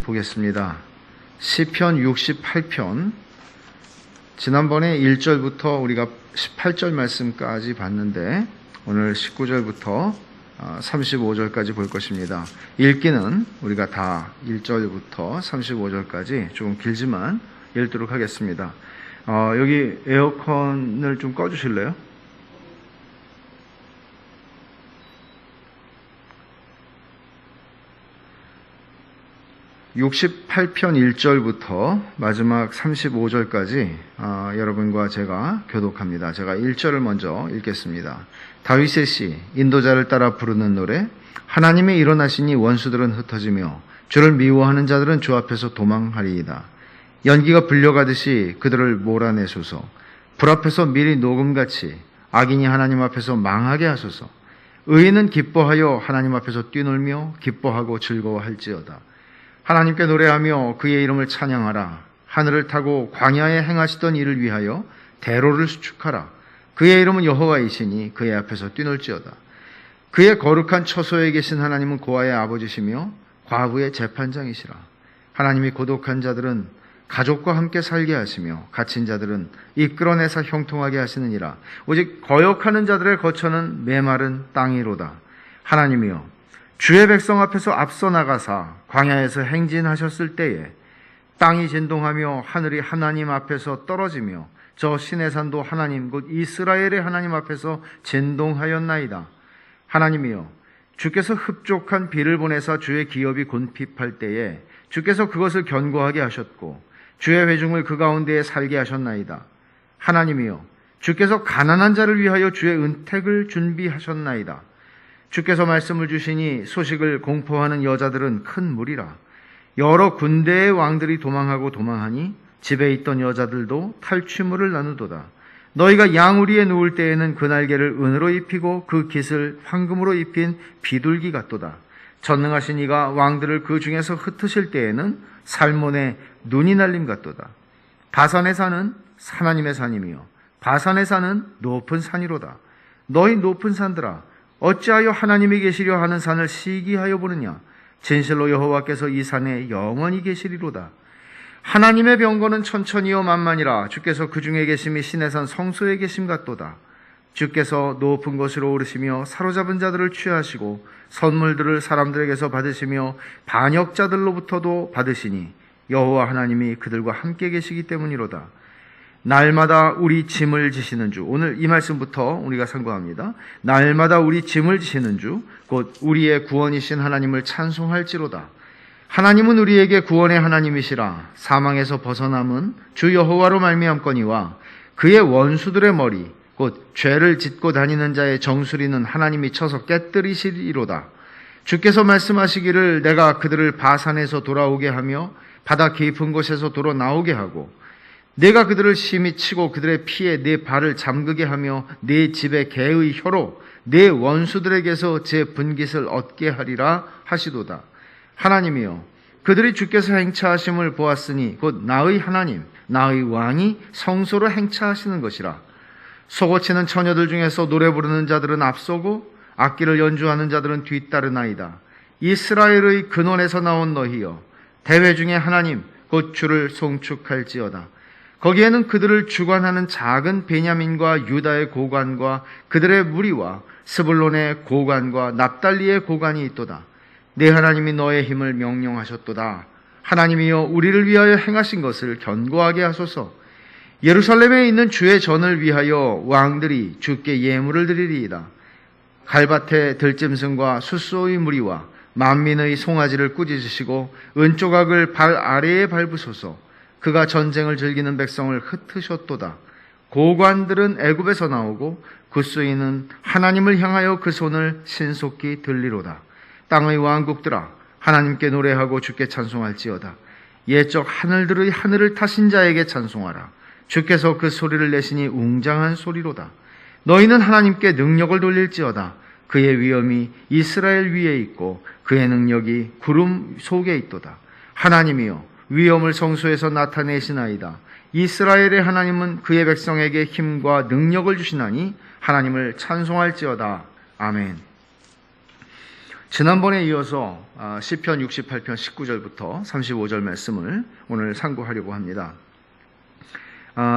보겠습니다. 시편 68편, 지난번에 1절부터 우리가 18절 말씀까지 봤는데 오늘 19절부터 35절까지 볼 것입니다. 읽기는 우리가 다 1절부터 35절까지 조금 길지만 읽도록 하겠습니다. 여기 에어컨을 좀 꺼주실래요? (68편) 1절부터 마지막 35절까지 여러분과 제가 교독합니다. 제가 1절을 먼저 읽겠습니다. 다윗의 시, 인도자를 따라 부르는 노래. 하나님이 일어나시니 원수들은 흩어지며 주를 미워하는 자들은 주 앞에서 도망하리이다. 연기가 불려가듯이 그들을 몰아내소서. 불 앞에서 밀이 녹음같이 악인이 하나님 앞에서 망하게 하소서. 의인은 기뻐하여 하나님 앞에서 뛰놀며 기뻐하고 즐거워할지어다. 하나님께 노래하며 그의 이름을 찬양하라. 하늘을 타고 광야에 행하시던 일을 위하여 대로를 수축하라. 그의 이름은 여호와이시니 그의 앞에서 뛰놀지어다. 그의 거룩한 처소에 계신 하나님은 고아의 아버지시며 과부의 재판장이시라. 하나님이 고독한 자들은 가족과 함께 살게 하시며 갇힌 자들은 이끌어내서 형통하게 하시느니라. 오직 거역하는 자들의 거처는 메마른 땅이로다. 하나님이여, 주의 백성 앞에서 앞서 나가사 광야에서 행진하셨을 때에 땅이 진동하며 하늘이 하나님 앞에서 떨어지며 저 시내산도 하나님 곧 이스라엘의 하나님 앞에서 진동하였나이다. 하나님이여, 주께서 흡족한 비를 보내사 주의 기업이 곤핍할 때에 주께서 그것을 견고하게 하셨고 주의 회중을 그 가운데에 살게 하셨나이다. 하나님이여, 주께서 가난한 자를 위하여 주의 은택을 준비하셨나이다. 주께서 말씀을 주시니 소식을 공포하는 여자들은 큰 무리라. 여러 군대의 왕들이 도망하고 도망하니 집에 있던 여자들도 탈취물을 나누도다. 너희가 양우리에 누울 때에는 그 날개를 은으로 입히고 그 깃을 황금으로 입힌 비둘기 같도다. 전능하신 이가 왕들을 그 중에서 흩으실 때에는 살몬의 눈이 날림 같도다. 바산의 산은 하나님의 산이며 바산의 산은 높은 산이로다. 너희 높은 산들아, 어찌하여 하나님이 계시려 하는 산을 시기하여 보느냐. 진실로 여호와께서 이 산에 영원히 계시리로다. 하나님의 병거는 천천히요 만만이라. 주께서 그 중에 계심이 시내산 성소에 계심 같도다. 주께서 높은 곳으로 오르시며 사로잡은 자들을 취하시고 선물들을 사람들에게서 받으시며 반역자들로부터도 받으시니 여호와 하나님이 그들과 함께 계시기 때문이로다. 날마다 우리 짐을 지시는 주. 오늘 이 말씀부터 우리가 상고합니다. 날마다 우리 짐을 지시는 주, 곧 우리의 구원이신 하나님을 찬송할지로다. 하나님은 우리에게 구원의 하나님이시라. 사망에서 벗어남은 주 여호와로 말미암거니와 그의 원수들의 머리, 곧 죄를 짓고 다니는 자의 정수리는 하나님이 쳐서 깨뜨리시리로다. 주께서 말씀하시기를 내가 그들을 바산에서 돌아오게 하며 바다 깊은 곳에서 도로 나오게 하고 내가 그들을 심히 치고 그들의 피에 내 발을 잠그게 하며 내 집의 개의 혀로 내 원수들에게서 제 분깃을 얻게 하리라 하시도다. 하나님이여, 그들이 주께서 행차하심을 보았으니 곧 나의 하나님, 나의 왕이 성소로 행차하시는 것이라. 소고치는 처녀들 중에서 노래 부르는 자들은 앞서고 악기를 연주하는 자들은 뒤따르나이다. 이스라엘의 근원에서 나온 너희여, 대회 중에 하나님 곧 주를 송축할지어다. 거기에는 그들을 주관하는 작은 베냐민과 유다의 고관과 그들의 무리와 스불론의 고관과 납달리의 고관이 있도다. 내 하나님이 너의 힘을 명령하셨도다. 하나님이여, 우리를 위하여 행하신 것을 견고하게 하소서. 예루살렘에 있는 주의 전을 위하여 왕들이 주께 예물을 드리리이다. 갈밭의 들짐승과 숫소의 무리와 만민의 송아지를 꾸짖으시고 은조각을 발 아래에 밟으소서. 그가 전쟁을 즐기는 백성을 흩으셨도다. 고관들은 애굽에서 나오고 굿수인은 하나님을 향하여 그 손을 신속히 들리로다. 땅의 왕국들아, 하나님께 노래하고 주께 찬송할지어다. 옛적 하늘들의 하늘을 타신 자에게 찬송하라. 주께서 그 소리를 내시니 웅장한 소리로다. 너희는 하나님께 능력을 돌릴지어다. 그의 위엄이 이스라엘 위에 있고 그의 능력이 구름 속에 있도다. 하나님이여, 위엄을 성소에서 나타내시나이다. 이스라엘의 하나님은 그의 백성에게 힘과 능력을 주시나니 하나님을 찬송할지어다. 아멘. 지난번에 이어서 시편 68편 19절부터 35절 말씀을 오늘 상고하려고 합니다.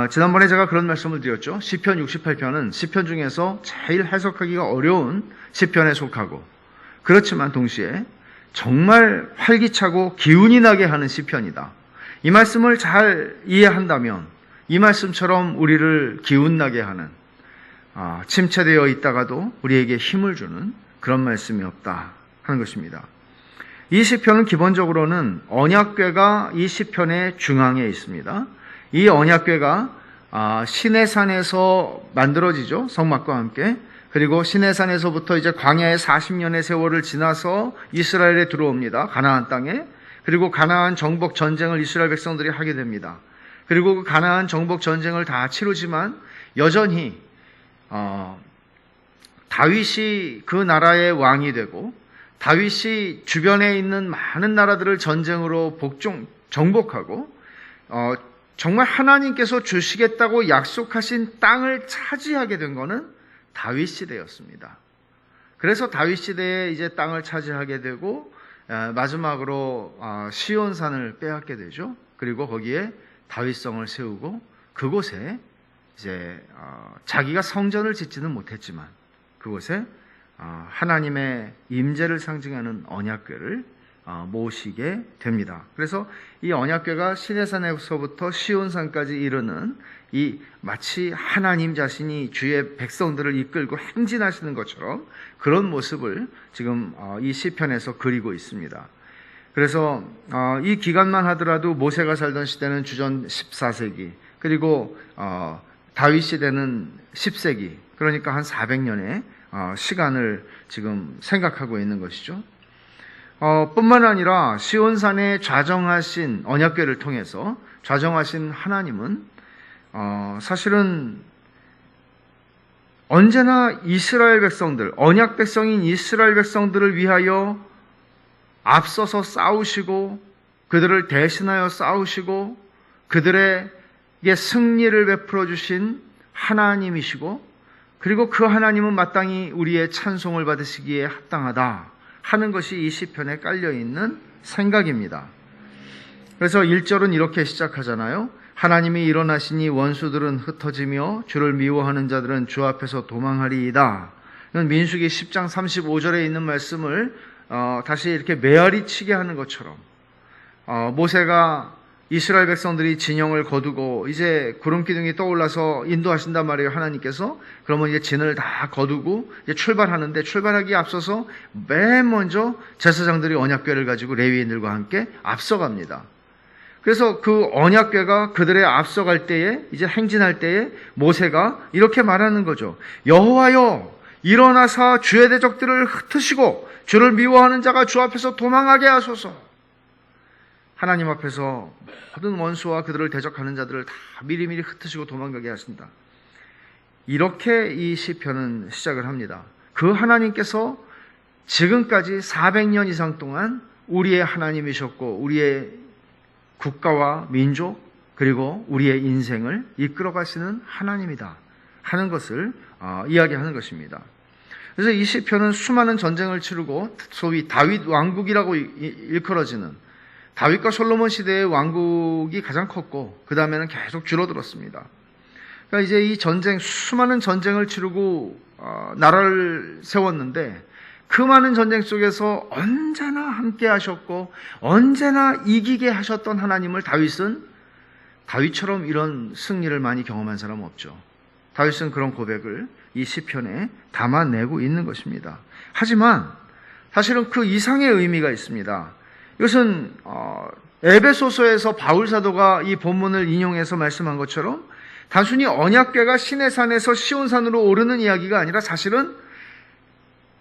지난번에 제가 그런 말씀을 드렸죠. 시편 68편은 시편 중에서 제일 해석하기가 어려운 시편에 속하고, 그렇지만 동시에 정말 활기차고 기운이 나게 하는 시편이다. 이 말씀을 잘 이해한다면 이 말씀처럼 우리를 기운나게 하는, 침체되어 있다가도 우리에게 힘을 주는 그런 말씀이 없다 하는 것입니다. 이 시편은 기본적으로는 언약궤가 이 시편의 중앙에 있습니다. 이 언약궤가 시내산에서 만들어지죠. 성막과 함께. 그리고 시내산에서부터 이제 광야의 40년의 세월을 지나서 이스라엘에 들어옵니다. 가나안 땅에. 그리고 가나안 정복 전쟁을 이스라엘 백성들이 하게 됩니다. 그리고 그 가나안 정복 전쟁을 다 치르지만 여전히 다윗이 그 나라의 왕이 되고, 다윗이 주변에 있는 많은 나라들을 전쟁으로 정복하고, 정말 하나님께서 주시겠다고 약속하신 땅을 차지하게 된 것은 다윗 시대였습니다. 그래서 다윗 시대에 이제 땅을 차지하게 되고, 마지막으로 시온산을 빼앗게 되죠. 그리고 거기에 다윗성을 세우고, 그곳에 이제 자기가 성전을 짓지는 못했지만 그곳에 하나님의 임재를 상징하는 언약궤를 모시게 됩니다. 그래서 이 언약궤가 시내산에서부터 시온산까지 이르는 이 마치 하나님 자신이 주의 백성들을 이끌고 행진하시는 것처럼 그런 모습을 지금 이 시편에서 그리고 있습니다. 그래서 이 기간만 하더라도 모세가 살던 시대는 주전 14세기, 그리고 다윗 시대는 10세기, 그러니까 한 400년의 시간을 지금 생각하고 있는 것이죠. 뿐만 아니라 시온산에 좌정하신 언약궤를 통해서 좌정하신 하나님은 사실은 언제나 이스라엘 백성들, 언약 백성인 이스라엘 백성들을 위하여 앞서서 싸우시고, 그들을 대신하여 싸우시고, 그들에게 승리를 베풀어 주신 하나님이시고, 그리고 그 하나님은 마땅히 우리의 찬송을 받으시기에 합당하다 하는 것이 이 시편에 깔려있는 생각입니다. 그래서 1절은 이렇게 시작하잖아요. 하나님이 일어나시니 원수들은 흩어지며 주를 미워하는 자들은 주 앞에서 도망하리이다. 민수기 10장 35절에 있는 말씀을 다시 이렇게 메아리 치게 하는 것처럼, 모세가 이스라엘 백성들이 진영을 거두고 이제 구름기둥이 떠올라서 인도하신단 말이에요. 하나님께서. 그러면 이제 진을 다 거두고 이제 출발하는데, 출발하기에 앞서서 맨 먼저 제사장들이 언약궤를 가지고 레위인들과 함께 앞서갑니다. 그래서 그 언약궤가 그들의 앞서갈 때에, 이제 행진할 때에 모세가 이렇게 말하는 거죠. 여호와여, 일어나사 주의 대적들을 흩으시고 주를 미워하는 자가 주 앞에서 도망하게 하소서. 하나님 앞에서 모든 원수와 그들을 대적하는 자들을 다 미리미리 흩으시고 도망가게 하신다. 이렇게 이 시편은 시작을 합니다. 그 하나님께서 지금까지 400년 이상 동안 우리의 하나님이셨고, 우리의 국가와 민족, 그리고 우리의 인생을 이끌어 가시는 하나님이다 하는 것을 이야기하는 것입니다. 그래서 이 시편은 수많은 전쟁을 치르고 소위 다윗 왕국이라고 일컬어지는, 다윗과 솔로몬 시대의 왕국이 가장 컸고 그 다음에는 계속 줄어들었습니다. 그러니까 이제 이 전쟁, 수많은 전쟁을 치르고 나라를 세웠는데, 그 많은 전쟁 속에서 언제나 함께 하셨고 언제나 이기게 하셨던 하나님을 다윗처럼 이런 승리를 많이 경험한 사람은 없죠. 다윗은 그런 고백을 이 시편에 담아내고 있는 것입니다. 하지만 사실은 그 이상의 의미가 있습니다. 이것은 에베소서에서 바울 사도가 이 본문을 인용해서 말씀한 것처럼 단순히 언약궤가 시내산에서 시온산으로 오르는 이야기가 아니라, 사실은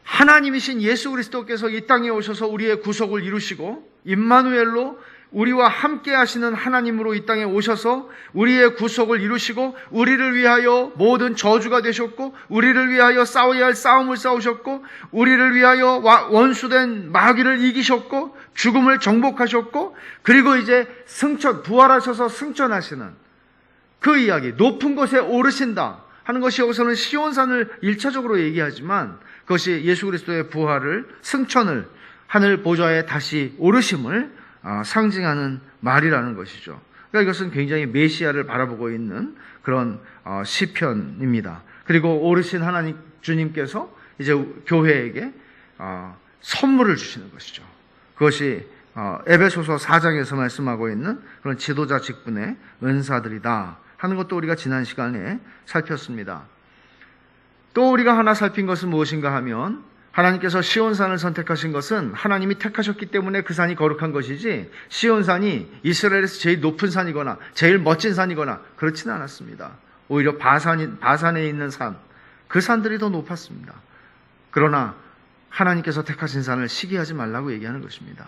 하나님이신 예수 그리스도께서 이 땅에 오셔서 우리의 구속을 이루시고 임마누엘로 우리와 함께 하시는 하나님으로 이 땅에 오셔서 우리의 구속을 이루시고 우리를 위하여 모든 저주가 되셨고, 우리를 위하여 싸워야 할 싸움을 싸우셨고, 우리를 위하여 원수된 마귀를 이기셨고 죽음을 정복하셨고, 그리고 이제 부활하셔서 승천하시는 그 이야기, 높은 곳에 오르신다 하는 것이 여기서는 시온산을 1차적으로 얘기하지만 그것이 예수 그리스도의 부활을, 승천을, 하늘 보좌에 다시 오르심을 상징하는 말이라는 것이죠. 그러니까 이것은 굉장히 메시아를 바라보고 있는 그런 시편입니다. 그리고 오르신 하나님 주님께서 이제 교회에게 선물을 주시는 것이죠. 그것이 에베소서 4장에서 말씀하고 있는 그런 지도자 직분의 은사들이다 하는 것도 우리가 지난 시간에 살폈습니다. 또 우리가 하나 살핀 것은 무엇인가 하면 하나님께서 시온산을 선택하신 것은 하나님이 택하셨기 때문에 그 산이 거룩한 것이지 시온산이 이스라엘에서 제일 높은 산이거나 제일 멋진 산이거나 그렇지는 않았습니다. 오히려 바산에 있는 산, 그 산들이 더 높았습니다. 그러나 하나님께서 택하신 산을 시기하지 말라고 얘기하는 것입니다.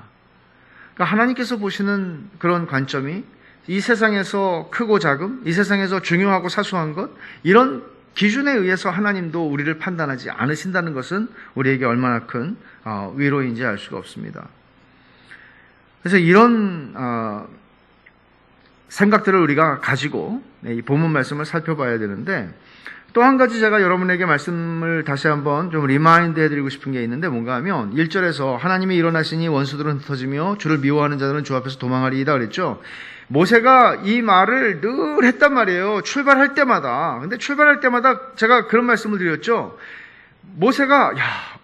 그러니까 하나님께서 보시는 그런 관점이 이 세상에서 크고 작음, 이 세상에서 중요하고 사소한 것, 이런 기준에 의해서 하나님도 우리를 판단하지 않으신다는 것은 우리에게 얼마나 큰 위로인지 알 수가 없습니다. 그래서 이런 생각들을 우리가 가지고 이 본문 말씀을 살펴봐야 되는데, 또 한 가지 제가 여러분에게 말씀을 다시 한번 좀 리마인드 해드리고 싶은 게 있는데 뭔가 하면 1절에서 하나님이 일어나시니 원수들은 흩어지며 주를 미워하는 자들은 주 앞에서 도망하리이다 그랬죠. 모세가 이 말을 늘 했단 말이에요. 출발할 때마다. 근데 출발할 때마다 제가 그런 말씀을 드렸죠. 모세가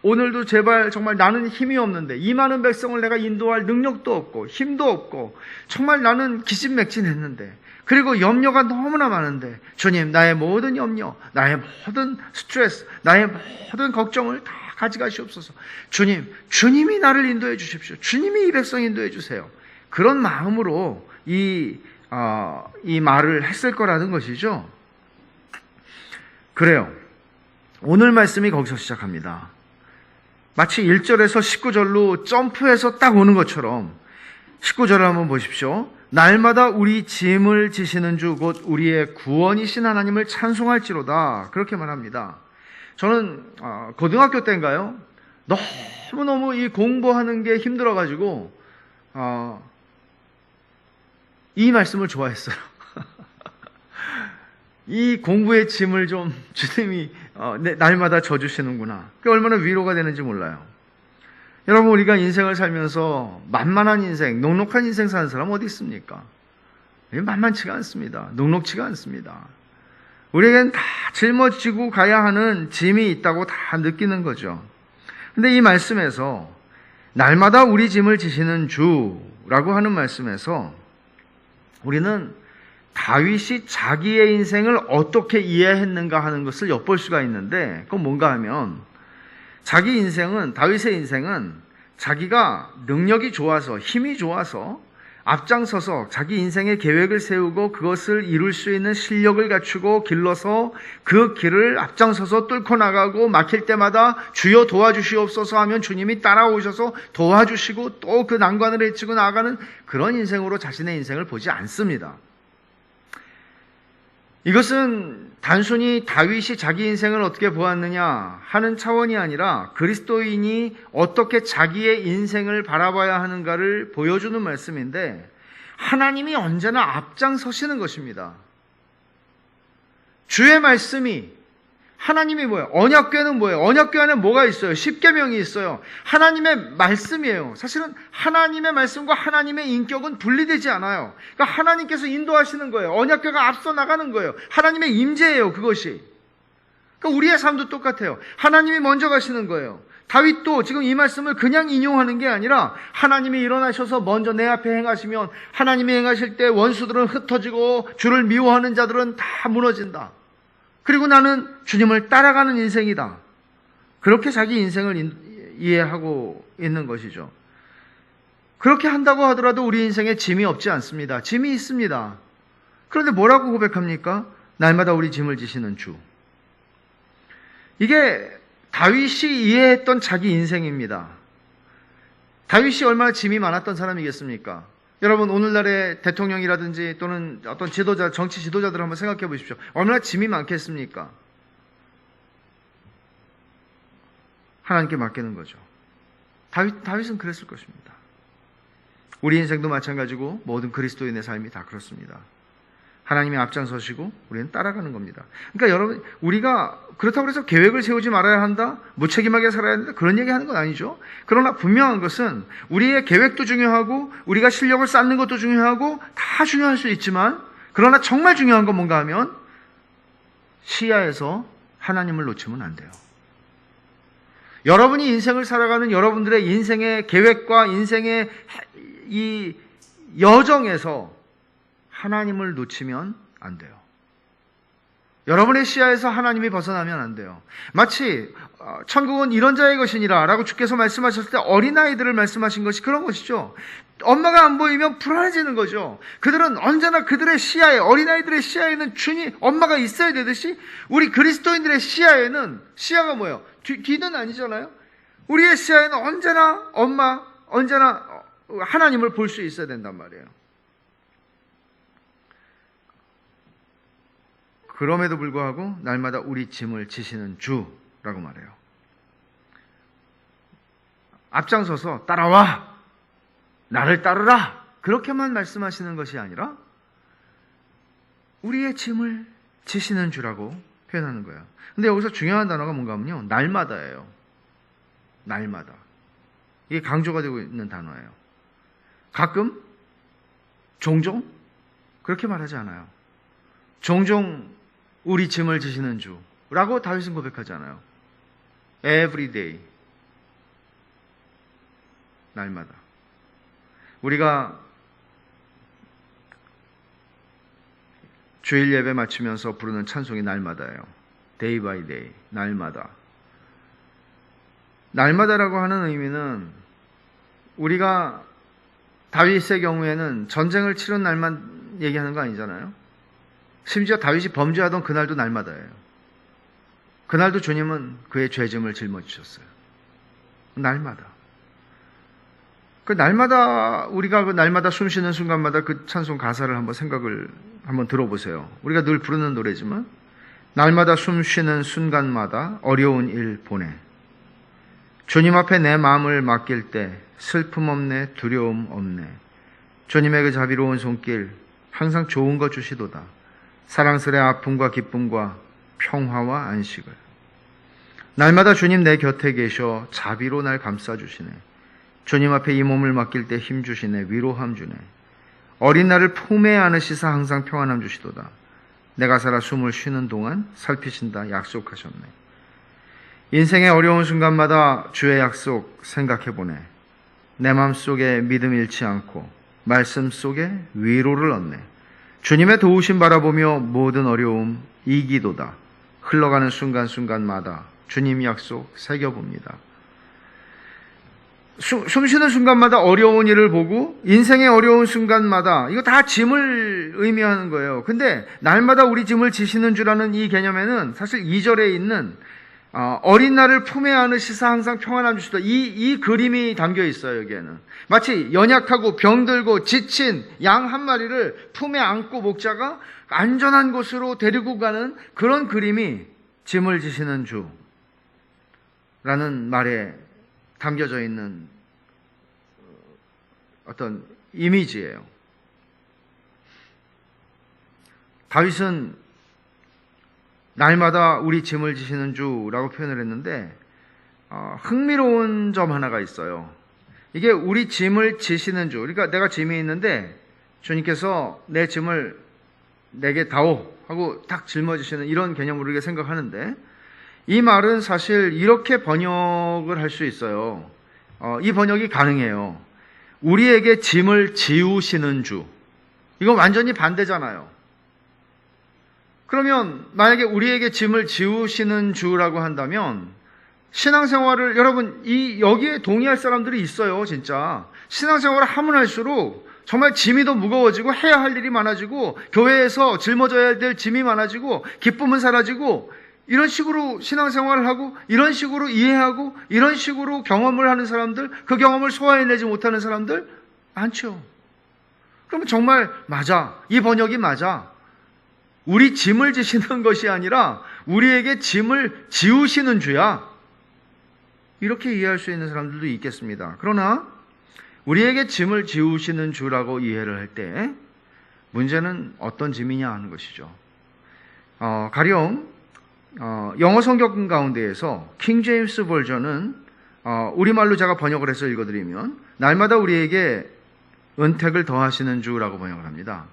오늘도 제발 정말 나는 힘이 없는데 이 많은 백성을 내가 인도할 능력도 없고 힘도 없고 정말 나는 기진맥진했는데 그리고 염려가 너무나 많은데 주님 나의 모든 염려, 나의 모든 스트레스, 나의 모든 걱정을 다 가져가시옵소서. 주님이 나를 인도해 주십시오. 주님이 이 백성 인도해 주세요. 그런 마음으로 이 말을 했을 거라는 것이죠. 그래요. 오늘 말씀이 거기서 시작합니다. 마치 1절에서 19절로 점프해서 딱 오는 것처럼 19절을 한번 보십시오. 날마다 우리 짐을 지시는 주 곧 우리의 구원이신 하나님을 찬송할지로다. 그렇게 말합니다. 저는 고등학교 때인가요? 너무너무 이 공부하는 게 힘들어가지고 이 말씀을 좋아했어요. 이 공부의 짐을 좀 주님이 날마다 져주시는구나. 그게 얼마나 위로가 되는지 몰라요. 여러분, 우리가 인생을 살면서 만만한 인생, 녹록한 인생 사는 사람 어디 있습니까? 만만치가 않습니다. 녹록치가 않습니다. 우리에겐 다 짊어지고 가야 하는 짐이 있다고 다 느끼는 거죠. 근데 이 말씀에서 날마다 우리 짐을 지시는 주라고 하는 말씀에서 우리는 다윗이 자기의 인생을 어떻게 이해했는가 하는 것을 엿볼 수가 있는데, 그건 뭔가 하면 자기 인생은, 다윗의 인생은 자기가 능력이 좋아서, 힘이 좋아서 앞장서서 자기 인생의 계획을 세우고 그것을 이룰 수 있는 실력을 갖추고 길러서 그 길을 앞장서서 뚫고 나가고 막힐 때마다 주여 도와주시옵소서 하면 주님이 따라오셔서 도와주시고 또 그 난관을 헤치고 나아가는 그런 인생으로 자신의 인생을 보지 않습니다. 이것은 단순히 다윗이 자기 인생을 어떻게 보았느냐 하는 차원이 아니라 그리스도인이 어떻게 자기의 인생을 바라봐야 하는가를 보여주는 말씀인데, 하나님이 언제나 앞장서시는 것입니다. 주의 말씀이, 하나님이 뭐예요? 언약궤는 뭐예요? 언약궤 안에 뭐가 있어요? 십계명이 있어요. 하나님의 말씀이에요. 사실은 하나님의 말씀과 하나님의 인격은 분리되지 않아요. 그러니까 하나님께서 인도하시는 거예요. 언약궤가 앞서 나가는 거예요. 하나님의 임재예요, 그것이. 그러니까 우리의 삶도 똑같아요. 하나님이 먼저 가시는 거예요. 다윗도 지금 이 말씀을 그냥 인용하는 게 아니라 하나님이 일어나셔서 먼저 내 앞에 행하시면 하나님이 행하실 때 원수들은 흩어지고 주를 미워하는 자들은 다 무너진다. 그리고 나는 주님을 따라가는 인생이다. 그렇게 자기 인생을 이해하고 있는 것이죠. 그렇게 한다고 하더라도 우리 인생에 짐이 없지 않습니다. 짐이 있습니다. 그런데 뭐라고 고백합니까? 날마다 우리 짐을 지시는 주. 이게 다윗이 이해했던 자기 인생입니다. 다윗이 얼마나 짐이 많았던 사람이겠습니까? 여러분, 오늘날의 대통령이라든지 또는 어떤 지도자, 정치 지도자들을 한번 생각해 보십시오. 얼마나 짐이 많겠습니까? 하나님께 맡기는 거죠. 다윗은 그랬을 것입니다. 우리 인생도 마찬가지고 모든 그리스도인의 삶이 다 그렇습니다. 하나님이 앞장서시고 우리는 따라가는 겁니다. 그러니까 여러분, 우리가 그렇다고 해서 계획을 세우지 말아야 한다, 무책임하게 살아야 한다, 그런 얘기 하는 건 아니죠. 그러나 분명한 것은 우리의 계획도 중요하고 우리가 실력을 쌓는 것도 중요하고 다 중요할 수 있지만, 그러나 정말 중요한 건 뭔가 하면 시야에서 하나님을 놓치면 안 돼요. 여러분이 인생을 살아가는 여러분들의 인생의 계획과 인생의 이 여정에서 하나님을 놓치면 안 돼요. 여러분의 시야에서 하나님이 벗어나면 안 돼요. 마치 천국은 이런 자의 것이니라 라고 주께서 말씀하셨을 때 어린아이들을 말씀하신 것이 그런 것이죠. 엄마가 안 보이면 불안해지는 거죠. 그들은 언제나 그들의 시야에, 어린아이들의 시야에는 주님, 엄마가 있어야 되듯이 우리 그리스도인들의 시야에는, 시야가 뭐예요? 뒤는 아니잖아요. 우리의 시야에는 언제나 엄마, 언제나 하나님을 볼 수 있어야 된단 말이에요. 그럼에도 불구하고 날마다 우리 짐을 지시는 주라고 말해요. 앞장서서 따라와, 나를 따르라, 그렇게만 말씀하시는 것이 아니라 우리의 짐을 지시는 주라고 표현하는 거예요. 근데 여기서 중요한 단어가 뭔가 하면요, 날마다예요. 날마다. 이게 강조가 되고 있는 단어예요. 가끔, 종종 그렇게 말하지 않아요. 종종 우리 짐을 지시는 주라고 다윗은 고백하지 않아요. Every day. 날마다. 우리가 주일 예배 마치면서 부르는 찬송이 날마다예요. Day by day. 날마다. 날마다라고 하는 의미는 우리가 다윗의 경우에는 전쟁을 치른 날만 얘기하는 거 아니잖아요. 심지어 다윗이 범죄하던 그날도 날마다예요. 그날도 주님은 그의 죄짐을 짊어지셨어요. 날마다. 그 날마다, 우리가 그 날마다 숨 쉬는 순간마다 그 찬송 가사를 한번 들어보세요. 우리가 늘 부르는 노래지만, 날마다 숨 쉬는 순간마다 어려운 일 보내. 주님 앞에 내 마음을 맡길 때 슬픔 없네, 두려움 없네. 주님의 그 자비로운 손길 항상 좋은 것 주시도다. 사랑스레 아픔과 기쁨과 평화와 안식을. 날마다 주님 내 곁에 계셔 자비로 날 감싸주시네. 주님 앞에 이 몸을 맡길 때 힘 주시네. 위로함 주네. 어린 날을 품에 안으시사 항상 평안함 주시도다. 내가 살아 숨을 쉬는 동안 살피신다 약속하셨네. 인생의 어려운 순간마다 주의 약속 생각해보네. 내 마음속에 믿음 잃지 않고 말씀 속에 위로를 얻네. 주님의 도우심 바라보며 모든 어려움 이기도다. 흘러가는 순간순간마다 주님 약속 새겨봅니다. 숨쉬는 순간마다 어려운 일을 보고 인생의 어려운 순간마다, 이거 다 짐을 의미하는 거예요. 근데 날마다 우리 짐을 지시는 주라는 이 개념에는 사실 2절에 있는 어린 날을 품에 안으시사 항상 평안함 주시다, 이 그림이 담겨 있어요. 여기에는 마치 연약하고 병들고 지친 양 한 마리를 품에 안고 목자가 안전한 곳으로 데리고 가는 그런 그림이 짐을 지시는 주라는 말에 담겨져 있는 어떤 이미지예요. 다윗은 날마다 우리 짐을 지시는 주라고 표현을 했는데 흥미로운 점 하나가 있어요. 이게 우리 짐을 지시는 주, 그러니까 내가 짐이 있는데 주님께서 내 짐을 내게 다오 하고 딱 짊어지시는 이런 개념으로 우리가 생각하는데, 이 말은 사실 이렇게 번역을 할 수 있어요. 이 번역이 가능해요. 우리에게 짐을 지우시는 주. 이건 완전히 반대잖아요. 그러면 만약에 우리에게 짐을 지우시는 주라고 한다면 신앙생활을, 여러분 여기에 동의할 사람들이 있어요. 진짜 신앙생활을 하면 할수록 정말 짐이 더 무거워지고 해야 할 일이 많아지고 교회에서 짊어져야 될 짐이 많아지고 기쁨은 사라지고, 이런 식으로 신앙생활을 하고 이런 식으로 이해하고 이런 식으로 경험을 하는 사람들, 그 경험을 소화해내지 못하는 사람들 많죠. 그러면 정말 맞아, 이 번역이 맞아. 우리 짐을 지시는 것이 아니라 우리에게 짐을 지우시는 주야, 이렇게 이해할 수 있는 사람들도 있겠습니다. 그러나 우리에게 짐을 지우시는 주라고 이해를 할 때 문제는 어떤 짐이냐 하는 것이죠. 가령 영어 성경 가운데에서 킹 제임스 버전은 우리말로 제가 번역을 해서 읽어드리면 날마다 우리에게 은택을 더하시는 주라고 번역을 합니다.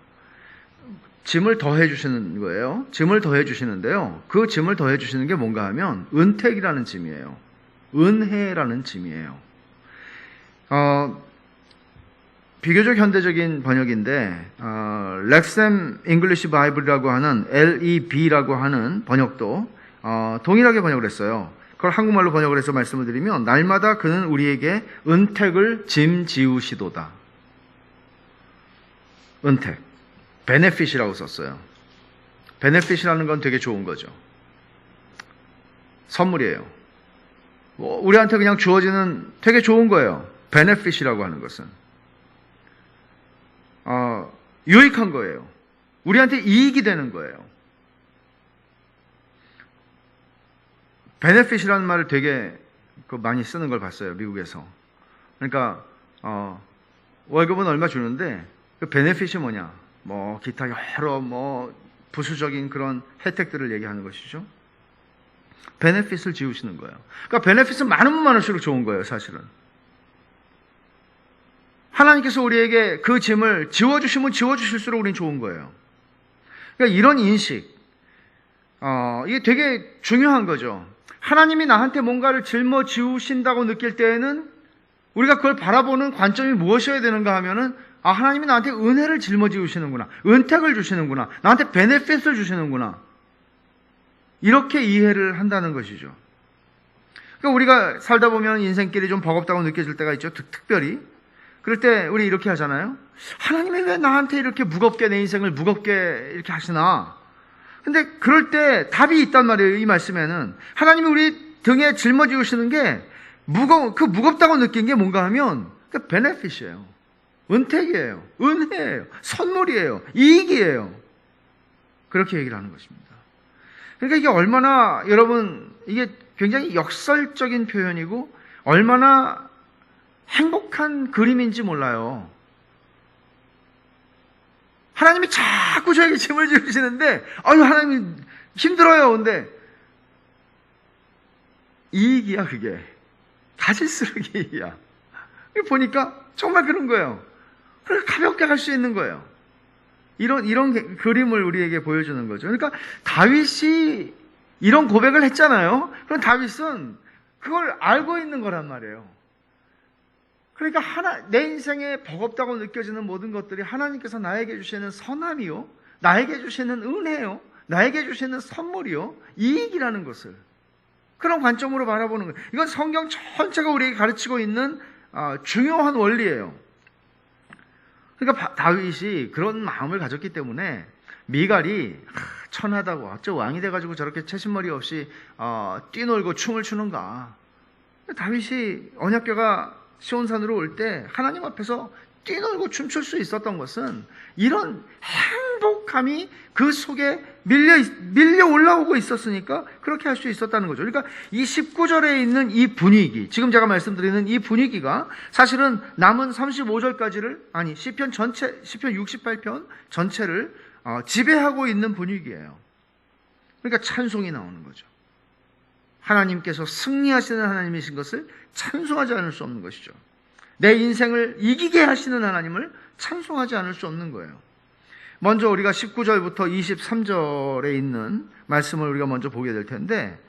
짐을 더해 주시는 거예요. 짐을 더해 주시는데요. 그 짐을 더해 주시는 게 뭔가 하면 은택이라는 짐이에요. 은혜라는 짐이에요. 비교적 현대적인 번역인데 렉셈 잉글리시 바이블이라고 하는 LEB라고 하는 번역도 동일하게 번역을 했어요. 그걸 한국말로 번역을 해서 말씀을 드리면 날마다 그는 우리에게 은택을 짐지우시도다. 은택, 베네핏이라고 썼어요. 베네핏이라는 건 되게 좋은 거죠. 선물이에요. 우리한테 그냥 주어지는 되게 좋은 거예요. 베네핏이라고 하는 것은 유익한 거예요. 우리한테 이익이 되는 거예요. 베네핏이라는 말을 되게 많이 쓰는 걸 봤어요. 미국에서. 그러니까 월급은 얼마 주는데 그 베네핏이 뭐냐? 뭐 기타 여러 부수적인 그런 혜택들을 얘기하는 것이죠. 베네핏을 지우시는 거예요. 그러니까 베네핏은 많으면 많을수록 좋은 거예요, 사실은. 하나님께서 우리에게 그 짐을 지워주시면 지워주실수록 우리는 좋은 거예요. 그러니까 이런 인식, 이게 되게 중요한 거죠. 하나님이 나한테 뭔가를 짊어지우신다고 느낄 때에는 우리가 그걸 바라보는 관점이 무엇이어야 되는가 하면은 하나님이 나한테 은혜를 짊어지우시는구나. 은택을 주시는구나. 나한테 베네핏을 주시는구나. 이렇게 이해를 한다는 것이죠. 그러니까 우리가 살다 보면 인생길이 좀 버겁다고 느껴질 때가 있죠. 특별히. 그럴 때 우리 이렇게 하잖아요. 하나님이 왜 나한테 이렇게 무겁게 내 인생을 무겁게 이렇게 하시나? 근데 그럴 때 답이 있단 말이에요. 이 말씀에는. 하나님이 우리 등에 짊어지우시는 게 무겁다고 느낀 게 뭔가 하면 그 베네핏이에요. 은택이에요. 은혜예요. 선물이에요. 이익이에요. 그렇게 얘기를 하는 것입니다. 그러니까 이게 얼마나 여러분 이게 굉장히 역설적인 표현이고 얼마나 행복한 그림인지 몰라요. 하나님이 자꾸 저에게 짐을 지우시는데 하나님 힘들어요. 근데 이익이야 그게. 가질수록 이익이야. 보니까 정말 그런 거예요. 그래서 가볍게 갈 수 있는 거예요. 이런 그림을 우리에게 보여주는 거죠. 그러니까 다윗이 이런 고백을 했잖아요. 그럼 다윗은 그걸 알고 있는 거란 말이에요. 그러니까 내 인생에 버겁다고 느껴지는 모든 것들이 하나님께서 나에게 주시는 선함이요, 나에게 주시는 은혜요, 나에게 주시는 선물이요, 이익이라는 것을 그런 관점으로 바라보는 거예요. 이건 성경 전체가 우리에게 가르치고 있는 중요한 원리예요. 그러니까 다윗이 그런 마음을 가졌기 때문에 미갈이 천하다고 어째 왕이 돼가지고 저렇게 채신머리 없이 뛰놀고 춤을 추는가. 다윗이 언약궤가 시온산으로 올 때 하나님 앞에서 뛰놀고 춤출 수 있었던 것은 이런 행복함이 그 속에 밀려 올라오고 있었으니까 그렇게 할 수 있었다는 거죠. 그러니까 이 19절에 있는 이 분위기, 지금 제가 말씀드리는 이 분위기가 사실은 남은 35절까지를 시편 68편 전체를 지배하고 있는 분위기예요. 그러니까 찬송이 나오는 거죠. 하나님께서 승리하시는 하나님이신 것을 찬송하지 않을 수 없는 것이죠. 내 인생을 이기게 하시는 하나님을 찬송하지 않을 수 없는 거예요. 먼저 우리가 19절부터 23절에 있는 말씀을 우리가 먼저 보게 될 텐데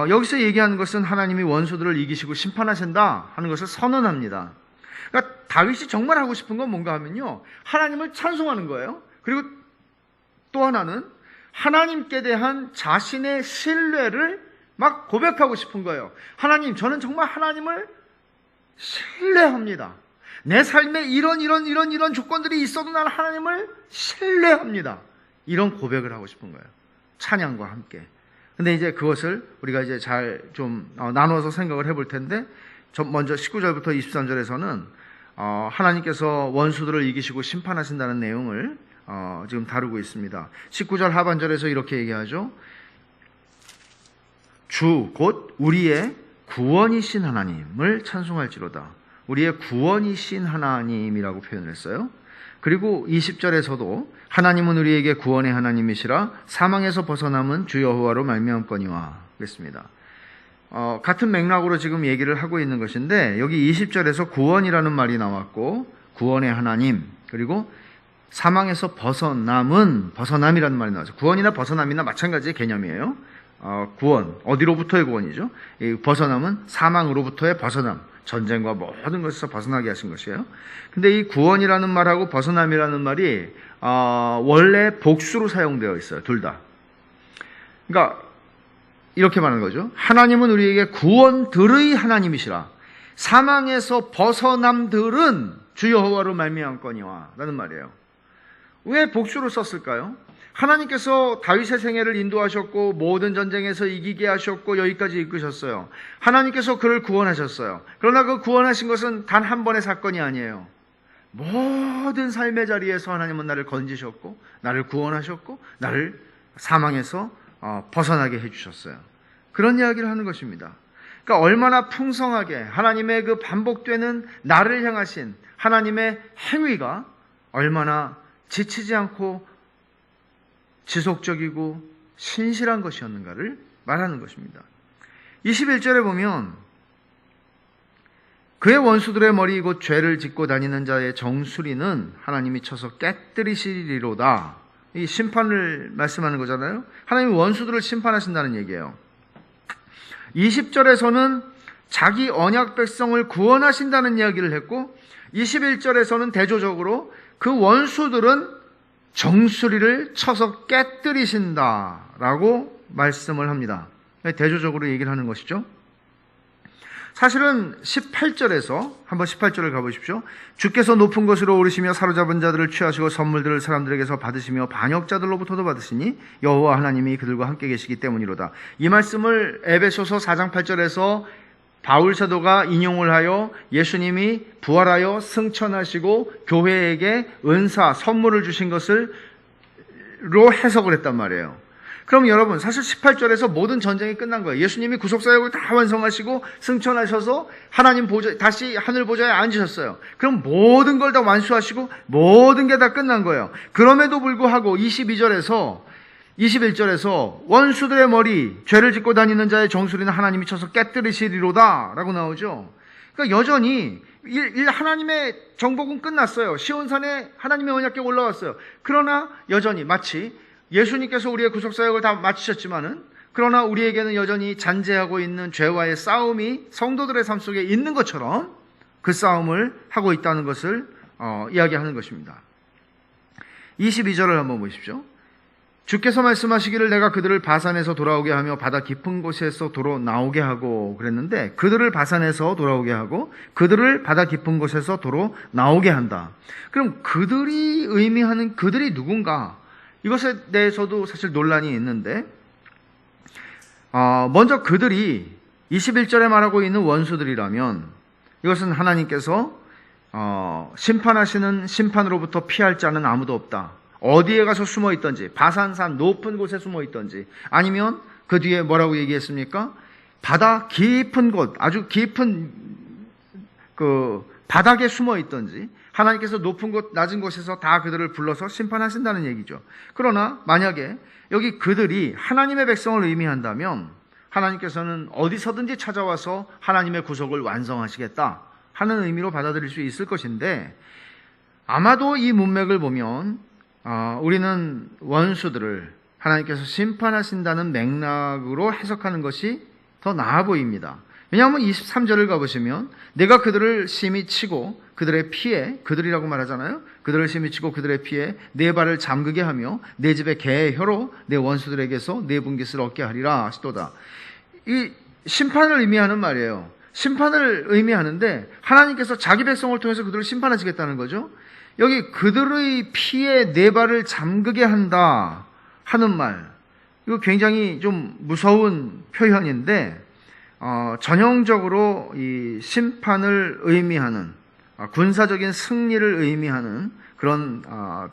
여기서 얘기하는 것은 하나님이 원수들을 이기시고 심판하신다 하는 것을 선언합니다. 그러니까 다윗이 정말 하고 싶은 건 뭔가 하면요, 하나님을 찬송하는 거예요. 그리고 또 하나는 하나님께 대한 자신의 신뢰를 막 고백하고 싶은 거예요. 하나님, 저는 정말 하나님을 신뢰합니다. 내 삶에 이런 조건들이 있어도 나는 하나님을 신뢰합니다. 이런 고백을 하고 싶은 거예요. 찬양과 함께. 근데 이제 그것을 우리가 이제 잘 좀 나눠서 생각을 해볼 텐데, 먼저 19절부터 23절에서는 하나님께서 원수들을 이기시고 심판하신다는 내용을 지금 다루고 있습니다. 19절 하반절에서 이렇게 얘기하죠. 주 곧 우리의 구원이신 하나님을 찬송할지로다. 우리의 구원이신 하나님이라고 표현을 했어요. 그리고 20절에서도 하나님은 우리에게 구원의 하나님이시라 사망에서 벗어남은 주 여호와로 말미암거니와 그랬습니다. 같은 맥락으로 지금 얘기를 하고 있는 것인데 여기 20절에서 구원이라는 말이 나왔고 구원의 하나님 그리고 사망에서 벗어남이라는 말이 나왔죠. 구원이나 벗어남이나 마찬가지의 개념이에요. 구원, 어디로부터의 구원이죠? 이 벗어남은 사망으로부터의 벗어남, 전쟁과 모든 것에서 벗어나게 하신 것이에요. 근데 이 구원이라는 말하고 벗어남이라는 말이 원래 복수로 사용되어 있어요. 둘 다. 그러니까 이렇게 말하는 거죠. 하나님은 우리에게 구원들의 하나님이시라. 사망에서 벗어남들은 주 여호와로 말미암거니와 라는 말이에요. 왜 복수로 썼을까요? 하나님께서 다윗의 생애를 인도하셨고 모든 전쟁에서 이기게 하셨고 여기까지 이끄셨어요. 하나님께서 그를 구원하셨어요. 그러나 그 구원하신 것은 단 한 번의 사건이 아니에요. 모든 삶의 자리에서 하나님은 나를 건지셨고 나를 구원하셨고 나를 사망에서 벗어나게 해주셨어요. 그런 이야기를 하는 것입니다. 그러니까 얼마나 풍성하게 하나님의 그 반복되는 나를 향하신 하나님의 행위가 얼마나 지치지 않고 지속적이고 신실한 것이었는가를 말하는 것입니다. 21절에 보면 그의 원수들의 머리 곧 죄를 짓고 다니는 자의 정수리는 하나님이 쳐서 깨뜨리시리로다. 이 심판을 말씀하는 거잖아요. 하나님이 원수들을 심판하신다는 얘기예요. 20절에서는 자기 언약 백성을 구원하신다는 이야기를 했고 21절에서는 대조적으로 그 원수들은 정수리를 쳐서 깨뜨리신다라고 말씀을 합니다. 대조적으로 얘기를 하는 것이죠. 사실은 18절에서 한번 18절을 가보십시오. 주께서 높은 곳으로 오르시며 사로잡은 자들을 취하시고 선물들을 사람들에게서 받으시며 반역자들로부터도 받으시니 여호와 하나님이 그들과 함께 계시기 때문이로다. 이 말씀을 에베소서 4장 8절에서 바울 사도가 인용을 하여 예수님이 부활하여 승천하시고 교회에게 은사, 선물을 주신 것을로 해석을 했단 말이에요. 그럼 여러분 사실 18절에서 모든 전쟁이 끝난 거예요. 예수님이 구속사역을 다 완성하시고 승천하셔서 하나님 보좌 다시 하늘 보좌에 앉으셨어요. 그럼 모든 걸 다 완수하시고 모든 게 다 끝난 거예요. 그럼에도 불구하고 22절에서 21절에서 원수들의 머리, 죄를 짓고 다니는 자의 정수리는 하나님이 쳐서 깨뜨리시리로다 라고 나오죠. 그러니까 여전히 하나님의 정복은 끝났어요. 시온산에 하나님의 언약궤가 올라왔어요. 그러나 여전히 마치 예수님께서 우리의 구속사역을 다 마치셨지만은 그러나 우리에게는 여전히 잔재하고 있는 죄와의 싸움이 성도들의 삶 속에 있는 것처럼 그 싸움을 하고 있다는 것을 이야기하는 것입니다. 22절을 한번 보십시오. 주께서 말씀하시기를 내가 그들을 바산에서 돌아오게 하며 바다 깊은 곳에서 도로 나오게 하고 그랬는데 그들을 바산에서 돌아오게 하고 그들을 바다 깊은 곳에서 도로 나오게 한다. 그럼 그들이 의미하는 그들이 누군가? 이것에 대해서도 사실 논란이 있는데 먼저 그들이 21절에 말하고 있는 원수들이라면 이것은 하나님께서 심판하시는 심판으로부터 피할 자는 아무도 없다. 어디에 가서 숨어 있던지 바산산 높은 곳에 숨어 있던지 아니면 그 뒤에 뭐라고 얘기했습니까? 바다 깊은 곳 아주 깊은 그 바닥에 숨어 있던지 하나님께서 높은 곳 낮은 곳에서 다 그들을 불러서 심판하신다는 얘기죠. 그러나 만약에 여기 그들이 하나님의 백성을 의미한다면 하나님께서는 어디서든지 찾아와서 하나님의 구속을 완성하시겠다 하는 의미로 받아들일 수 있을 것인데 아마도 이 문맥을 보면 우리는 원수들을 하나님께서 심판하신다는 맥락으로 해석하는 것이 더 나아 보입니다. 왜냐하면 23절을 가보시면 내가 그들을 심히 치고 그들의 피에 그들이라고 말하잖아요. 그들을 심히 치고 그들의 피에 내 발을 잠그게 하며 내 집의 개의 혀로 내 원수들에게서 내 분깃을 얻게 하리라 하시도다. 이 심판을 의미하는 말이에요. 심판을 의미하는데 하나님께서 자기 백성을 통해서 그들을 심판하시겠다는 거죠. 여기 그들의 피에 내 발을 잠그게 한다 하는 말, 이거 굉장히 좀 무서운 표현인데 전형적으로 이 심판을 의미하는 군사적인 승리를 의미하는 그런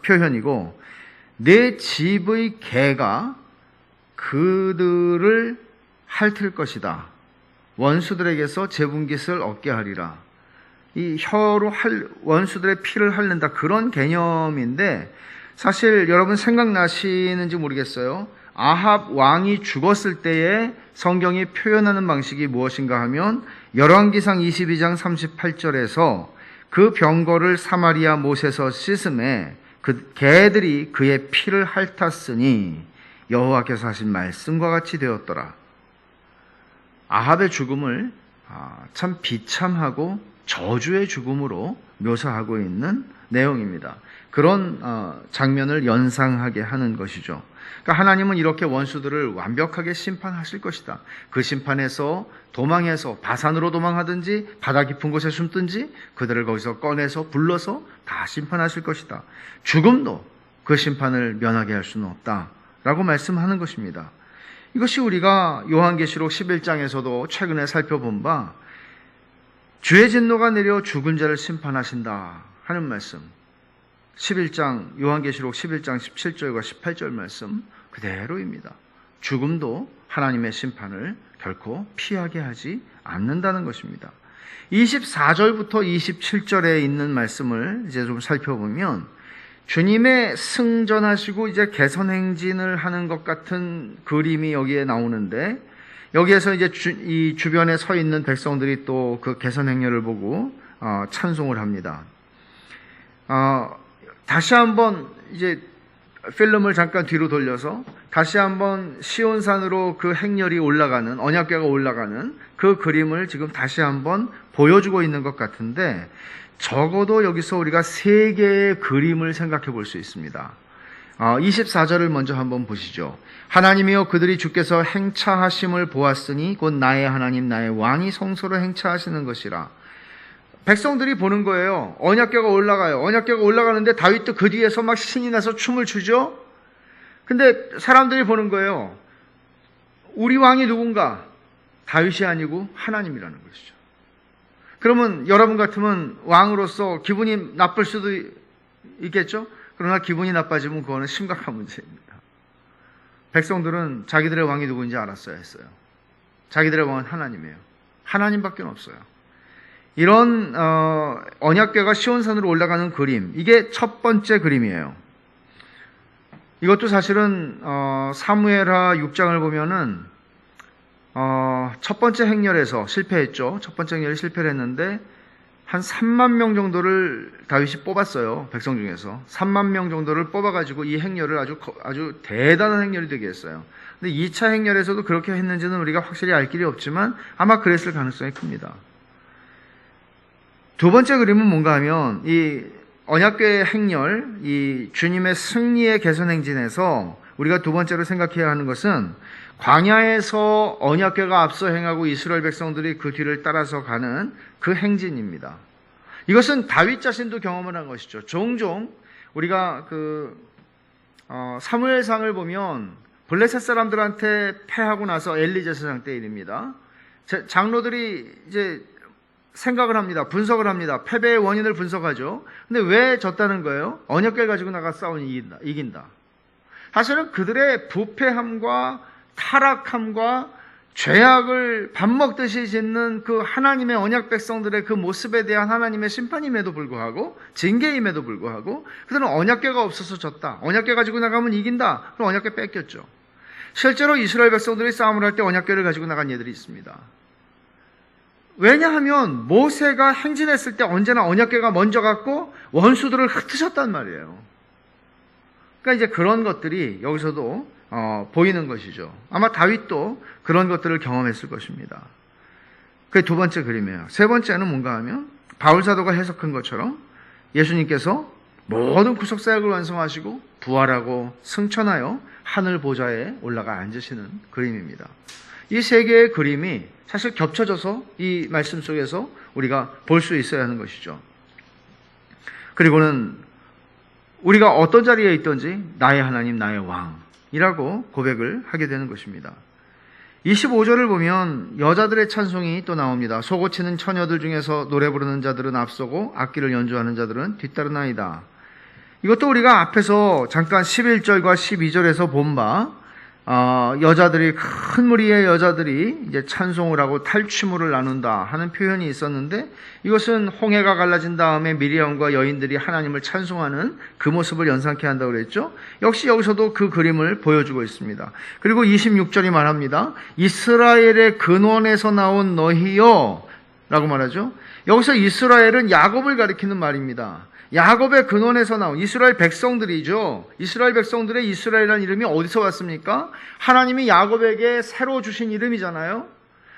표현이고 내 집의 개가 그들을 핥을 것이다. 원수들에게서 재분깃을 얻게 하리라. 이 혀로 원수들의 피를 핥는다, 그런 개념인데, 사실 여러분 생각나시는지 모르겠어요. 아합 왕이 죽었을 때에 성경이 표현하는 방식이 무엇인가 하면 열왕기상 22장 38절에서 그 병거를 사마리아 못에서 씻음에 그 개들이 그의 피를 핥았으니 여호와께서 하신 말씀과 같이 되었더라. 아합의 죽음을 참 비참하고 저주의 죽음으로 묘사하고 있는 내용입니다. 그런 장면을 연상하게 하는 것이죠. 그러니까 하나님은 이렇게 원수들을 완벽하게 심판하실 것이다. 그 심판에서 도망해서 바산으로 도망하든지 바다 깊은 곳에 숨든지 그들을 거기서 꺼내서 불러서 다 심판하실 것이다. 죽음도 그 심판을 면하게 할 수는 없다라고 말씀하는 것입니다. 이것이 우리가 요한계시록 11장에서도 최근에 살펴본 바 주의 진노가 내려 죽은 자를 심판하신다 하는 말씀, 11장 요한계시록 11장 17절과 18절 말씀 그대로입니다. 죽음도 하나님의 심판을 결코 피하게 하지 않는다는 것입니다. 24절부터 27절에 있는 말씀을 이제 좀 살펴보면 주님의 승전하시고 이제 개선행진을 하는 것 같은 그림이 여기에 나오는데, 여기에서 이제 이 주변에 서 있는 백성들이 또 그 개선행렬을 보고 찬송을 합니다. 다시 한번 이제 필름을 잠깐 뒤로 돌려서 다시 한번 시온산으로 그 행렬이 올라가는, 언약궤가 올라가는 그 그림을 지금 다시 한번 보여주고 있는 것 같은데, 적어도 여기서 우리가 세 개의 그림을 생각해 볼 수 있습니다. 24절을 먼저 한번 보시죠. 하나님이여 그들이 주께서 행차하심을 보았으니 곧 나의 하나님 나의 왕이 성소로 행차하시는 것이라. 백성들이 보는 거예요. 언약궤가 올라가요. 언약궤가 올라가는데 다윗도 그 뒤에서 막 신이 나서 춤을 추죠. 근데 사람들이 보는 거예요. 우리 왕이 누군가? 다윗이 아니고 하나님이라는 것이죠. 그러면 여러분 같으면 왕으로서 기분이 나쁠 수도 있겠죠? 그러나 기분이 나빠지면 그거는 심각한 문제입니다. 백성들은 자기들의 왕이 누구인지 알았어야 했어요. 자기들의 왕은 하나님이에요. 하나님밖에 없어요. 이런 언약궤가 시온산으로 올라가는 그림, 이게 첫 번째 그림이에요. 이것도 사실은 사무엘하 6장을 보면은 첫 번째 행렬에서 실패했죠. 첫 번째 행렬이 실패를 했는데 한 3만 명 정도를 다윗이 뽑았어요. 백성 중에서 3만 명 정도를 뽑아가지고 이 행렬을 아주 대단한 행렬이 되게 했어요. 근데 2차 행렬에서도 그렇게 했는지는 우리가 확실히 알 길이 없지만 아마 그랬을 가능성이 큽니다. 두 번째 그림은 뭔가 하면 이 언약궤의 행렬, 이 주님의 승리의 개선 행진에서 우리가 두 번째로 생각해야 하는 것은 광야에서 언약궤가 앞서 행하고 이스라엘 백성들이 그 뒤를 따라서 가는 그 행진입니다. 이것은 다윗 자신도 경험을 한 것이죠. 종종 우리가 사무엘상을 보면 블레셋 사람들한테 패하고 나서 엘리 제사장 때 일입니다. 장로들이 이제 생각을 합니다. 분석을 합니다. 패배의 원인을 분석하죠. 근데 왜 졌다는 거예요? 언약궤를 가지고 나가 싸우니 이긴다. 사실은 그들의 부패함과 타락함과 죄악을 밥 먹듯이 짓는 그 하나님의 언약 백성들의 그 모습에 대한 하나님의 심판임에도 불구하고, 징계임에도 불구하고 그들은 언약궤가 없어서 졌다. 언약궤 가지고 나가면 이긴다. 그럼 언약궤 뺏겼죠. 실제로 이스라엘 백성들이 싸움을 할 때 언약궤를 가지고 나간 예들이 있습니다. 왜냐하면 모세가 행진했을 때 언제나 언약궤가 먼저 갔고 원수들을 흩으셨단 말이에요. 그러니까 이제 그런 것들이 여기서도 보이는 것이죠. 아마 다윗도 그런 것들을 경험했을 것입니다. 그게 두 번째 그림이에요. 세 번째는 뭔가 하면 바울 사도가 해석한 것처럼 예수님께서 모든 구속사역을 완성하시고 부활하고 승천하여 하늘 보좌에 올라가 앉으시는 그림입니다. 이 세 개의 그림이 사실 겹쳐져서 이 말씀 속에서 우리가 볼 수 있어야 하는 것이죠. 그리고는 우리가 어떤 자리에 있든지 나의 하나님 나의 왕이라고 고백을 하게 되는 것입니다. 25절을 보면 여자들의 찬송이 또 나옵니다. 소고치는 처녀들 중에서 노래 부르는 자들은 앞서고 악기를 연주하는 자들은 뒤따르나이다. 이것도 우리가 앞에서 잠깐 11절과 12절에서 본 바 여자들이, 큰 무리의 여자들이 이제 찬송을 하고 탈취물을 나눈다 하는 표현이 있었는데, 이것은 홍해가 갈라진 다음에 미리암과 여인들이 하나님을 찬송하는 그 모습을 연상케 한다고 그랬죠. 역시 여기서도 그 그림을 보여주고 있습니다. 그리고 26절이 말합니다. 이스라엘의 근원에서 나온 너희여 라고 말하죠. 여기서 이스라엘은 야곱을 가리키는 말입니다. 야곱의 근원에서 나온 이스라엘 백성들이죠. 이스라엘 백성들의 이스라엘이라는 이름이 어디서 왔습니까? 하나님이 야곱에게 새로 주신 이름이잖아요.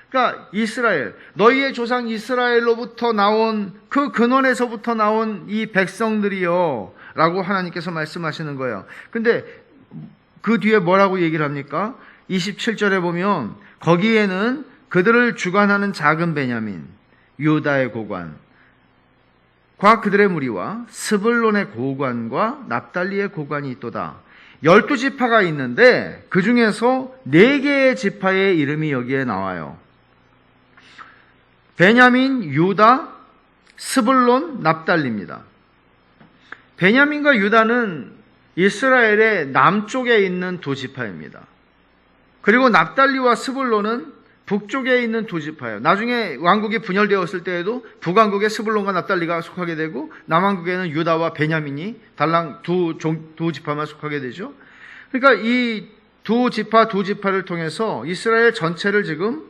그러니까 이스라엘, 너희의 조상 이스라엘로부터 나온 그 근원에서부터 나온 이 백성들이요 라고 하나님께서 말씀하시는 거예요. 근데 그 뒤에 뭐라고 얘기를 합니까? 27절에 보면 거기에는 그들을 주관하는 작은 베냐민, 유다의 고관 과 그들의 무리와 스불론의 고관과 납달리의 고관이 있도다. 12지파가 있는데 그 중에서 4개의 지파의 이름이 여기에 나와요. 베냐민, 유다, 스불론, 납달리입니다. 베냐민과 유다는 이스라엘의 남쪽에 있는 두 지파입니다. 그리고 납달리와 스불론은 북쪽에 있는 두 지파예요. 나중에 왕국이 분열되었을 때에도 북왕국에 스불론과 납달리가 속하게 되고 남왕국에는 유다와 베냐민이 달랑 두 지파만 속하게 되죠. 그러니까 이 두 지파를 통해서 이스라엘 전체를 지금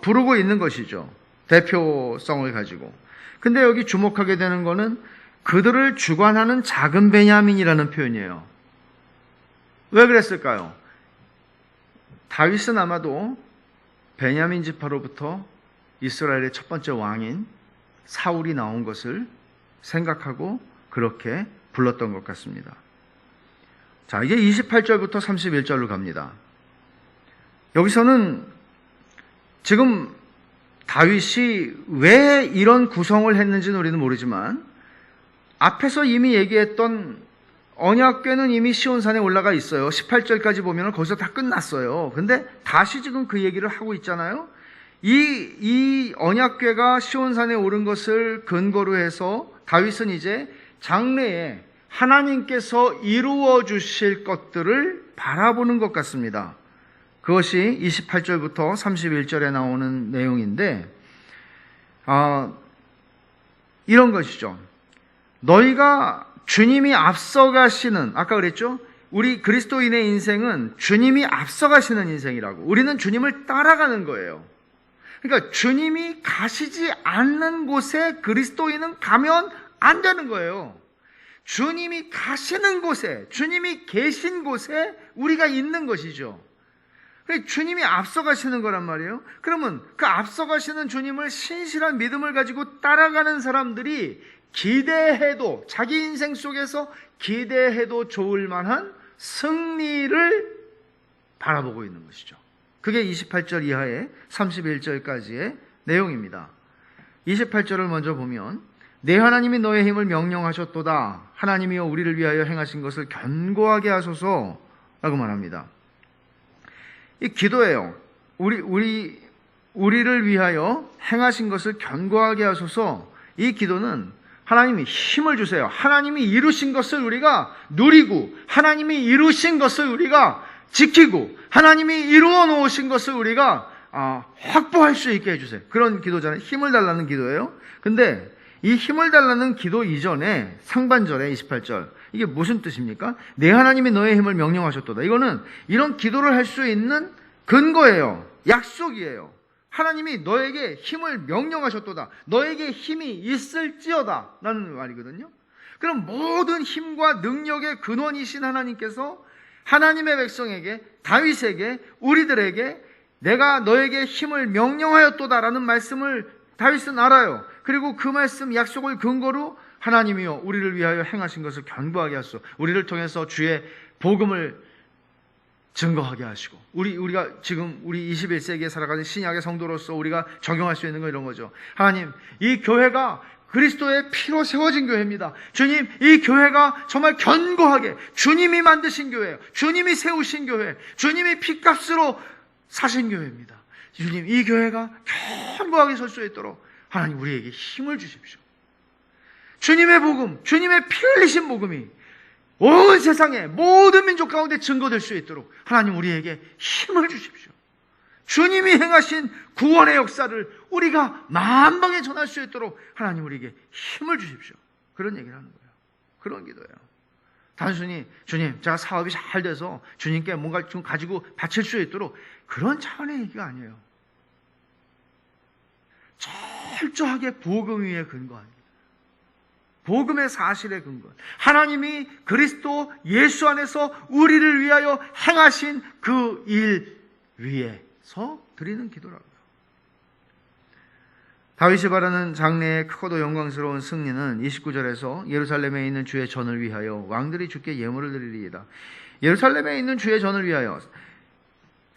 부르고 있는 것이죠. 대표성을 가지고. 근데 여기 주목하게 되는 거는 그들을 주관하는 작은 베냐민이라는 표현이에요. 왜 그랬을까요? 다윗은 아마도 베냐민 지파로부터 이스라엘의 첫 번째 왕인 사울이 나온 것을 생각하고 그렇게 불렀던 것 같습니다. 자, 이게 28절부터 31절로 갑니다. 여기서는 지금 다윗이 왜 이런 구성을 했는지는 우리는 모르지만 앞에서 이미 얘기했던 언약궤는 이미 시온산에 올라가 있어요. 18절까지 보면 거기서 다 끝났어요. 근데 다시 지금 그 얘기를 하고 있잖아요. 이 언약궤가 시온산에 오른 것을 근거로 해서 다윗은 이제 장래에 하나님께서 이루어 주실 것들을 바라보는 것 같습니다. 그것이 28절부터 31절에 나오는 내용인데 이런 것이죠. 너희가 주님이 앞서가시는, 아까 그랬죠? 우리 그리스도인의 인생은 주님이 앞서가시는 인생이라고. 우리는 주님을 따라가는 거예요. 그러니까 주님이 가시지 않는 곳에 그리스도인은 가면 안 되는 거예요. 주님이 가시는 곳에, 주님이 계신 곳에 우리가 있는 것이죠. 주님이 앞서가시는 거란 말이에요. 그러면 그 앞서가시는 주님을 신실한 믿음을 가지고 따라가는 사람들이 기대해도, 자기 인생 속에서 기대해도 좋을 만한 승리를 바라보고 있는 것이죠. 그게 28절 이하의 31절까지의 내용입니다. 28절을 먼저 보면 내 하나님이 너의 힘을 명령하셨도다. 하나님이여 우리를 위하여 행하신 것을 견고하게 하소서 라고 말합니다. 이 기도예요. 우리를 위하여 행하신 것을 견고하게 하소서. 이 기도는 하나님이 힘을 주세요. 하나님이 이루신 것을 우리가 누리고 하나님이 이루신 것을 우리가 지키고 하나님이 이루어 놓으신 것을 우리가 확보할 수 있게 해주세요. 그런 기도잖아요. 힘을 달라는 기도예요. 근데 이 힘을 달라는 기도 이전에 상반절에 28절 이게 무슨 뜻입니까? 내 하나님이 너의 힘을 명령하셨도다. 이거는 이런 기도를 할 수 있는 근거예요. 약속이에요. 하나님이 너에게 힘을 명령하셨도다. 너에게 힘이 있을지어다 라는 말이거든요. 그럼 모든 힘과 능력의 근원이신 하나님께서 하나님의 백성에게, 다윗에게, 우리들에게 내가 너에게 힘을 명령하였도다 라는 말씀을 다윗은 알아요. 그리고 그 말씀 약속을 근거로 하나님이여 우리를 위하여 행하신 것을 견고하게 하소서. 우리를 통해서 주의 복음을 증거하게 하시고 우리가 지금 우리 21세기에 살아가는 신약의 성도로서 우리가 적용할 수 있는 거 이런 거죠. 하나님, 이 교회가 그리스도의 피로 세워진 교회입니다. 주님, 이 교회가 정말 견고하게 주님이 만드신 교회예요. 주님이 세우신 교회, 주님이 피값으로 사신 교회입니다. 주님, 이 교회가 견고하게 설 수 있도록 하나님 우리에게 힘을 주십시오. 주님의 복음, 주님의 피 흘리신 복음이 온 세상의 모든 민족 가운데 증거될 수 있도록 하나님 우리에게 힘을 주십시오. 주님이 행하신 구원의 역사를 우리가 만방에 전할 수 있도록 하나님 우리에게 힘을 주십시오. 그런 얘기를 하는 거예요. 그런 기도예요. 단순히 주님 제가 사업이 잘 돼서 주님께 뭔가 좀 가지고 바칠 수 있도록 그런 차원의 얘기가 아니에요. 철저하게 복음 위에 근거합니다. 복음의 사실에 근거. 하나님이 그리스도 예수 안에서 우리를 위하여 행하신 그 일 위에서 드리는 기도라고요. 다윗이 바라는 장래의 크고도 영광스러운 승리는 29절에서 예루살렘에 있는 주의 전을 위하여 왕들이 주께 예물을 드리리이다. 예루살렘에 있는 주의 전을 위하여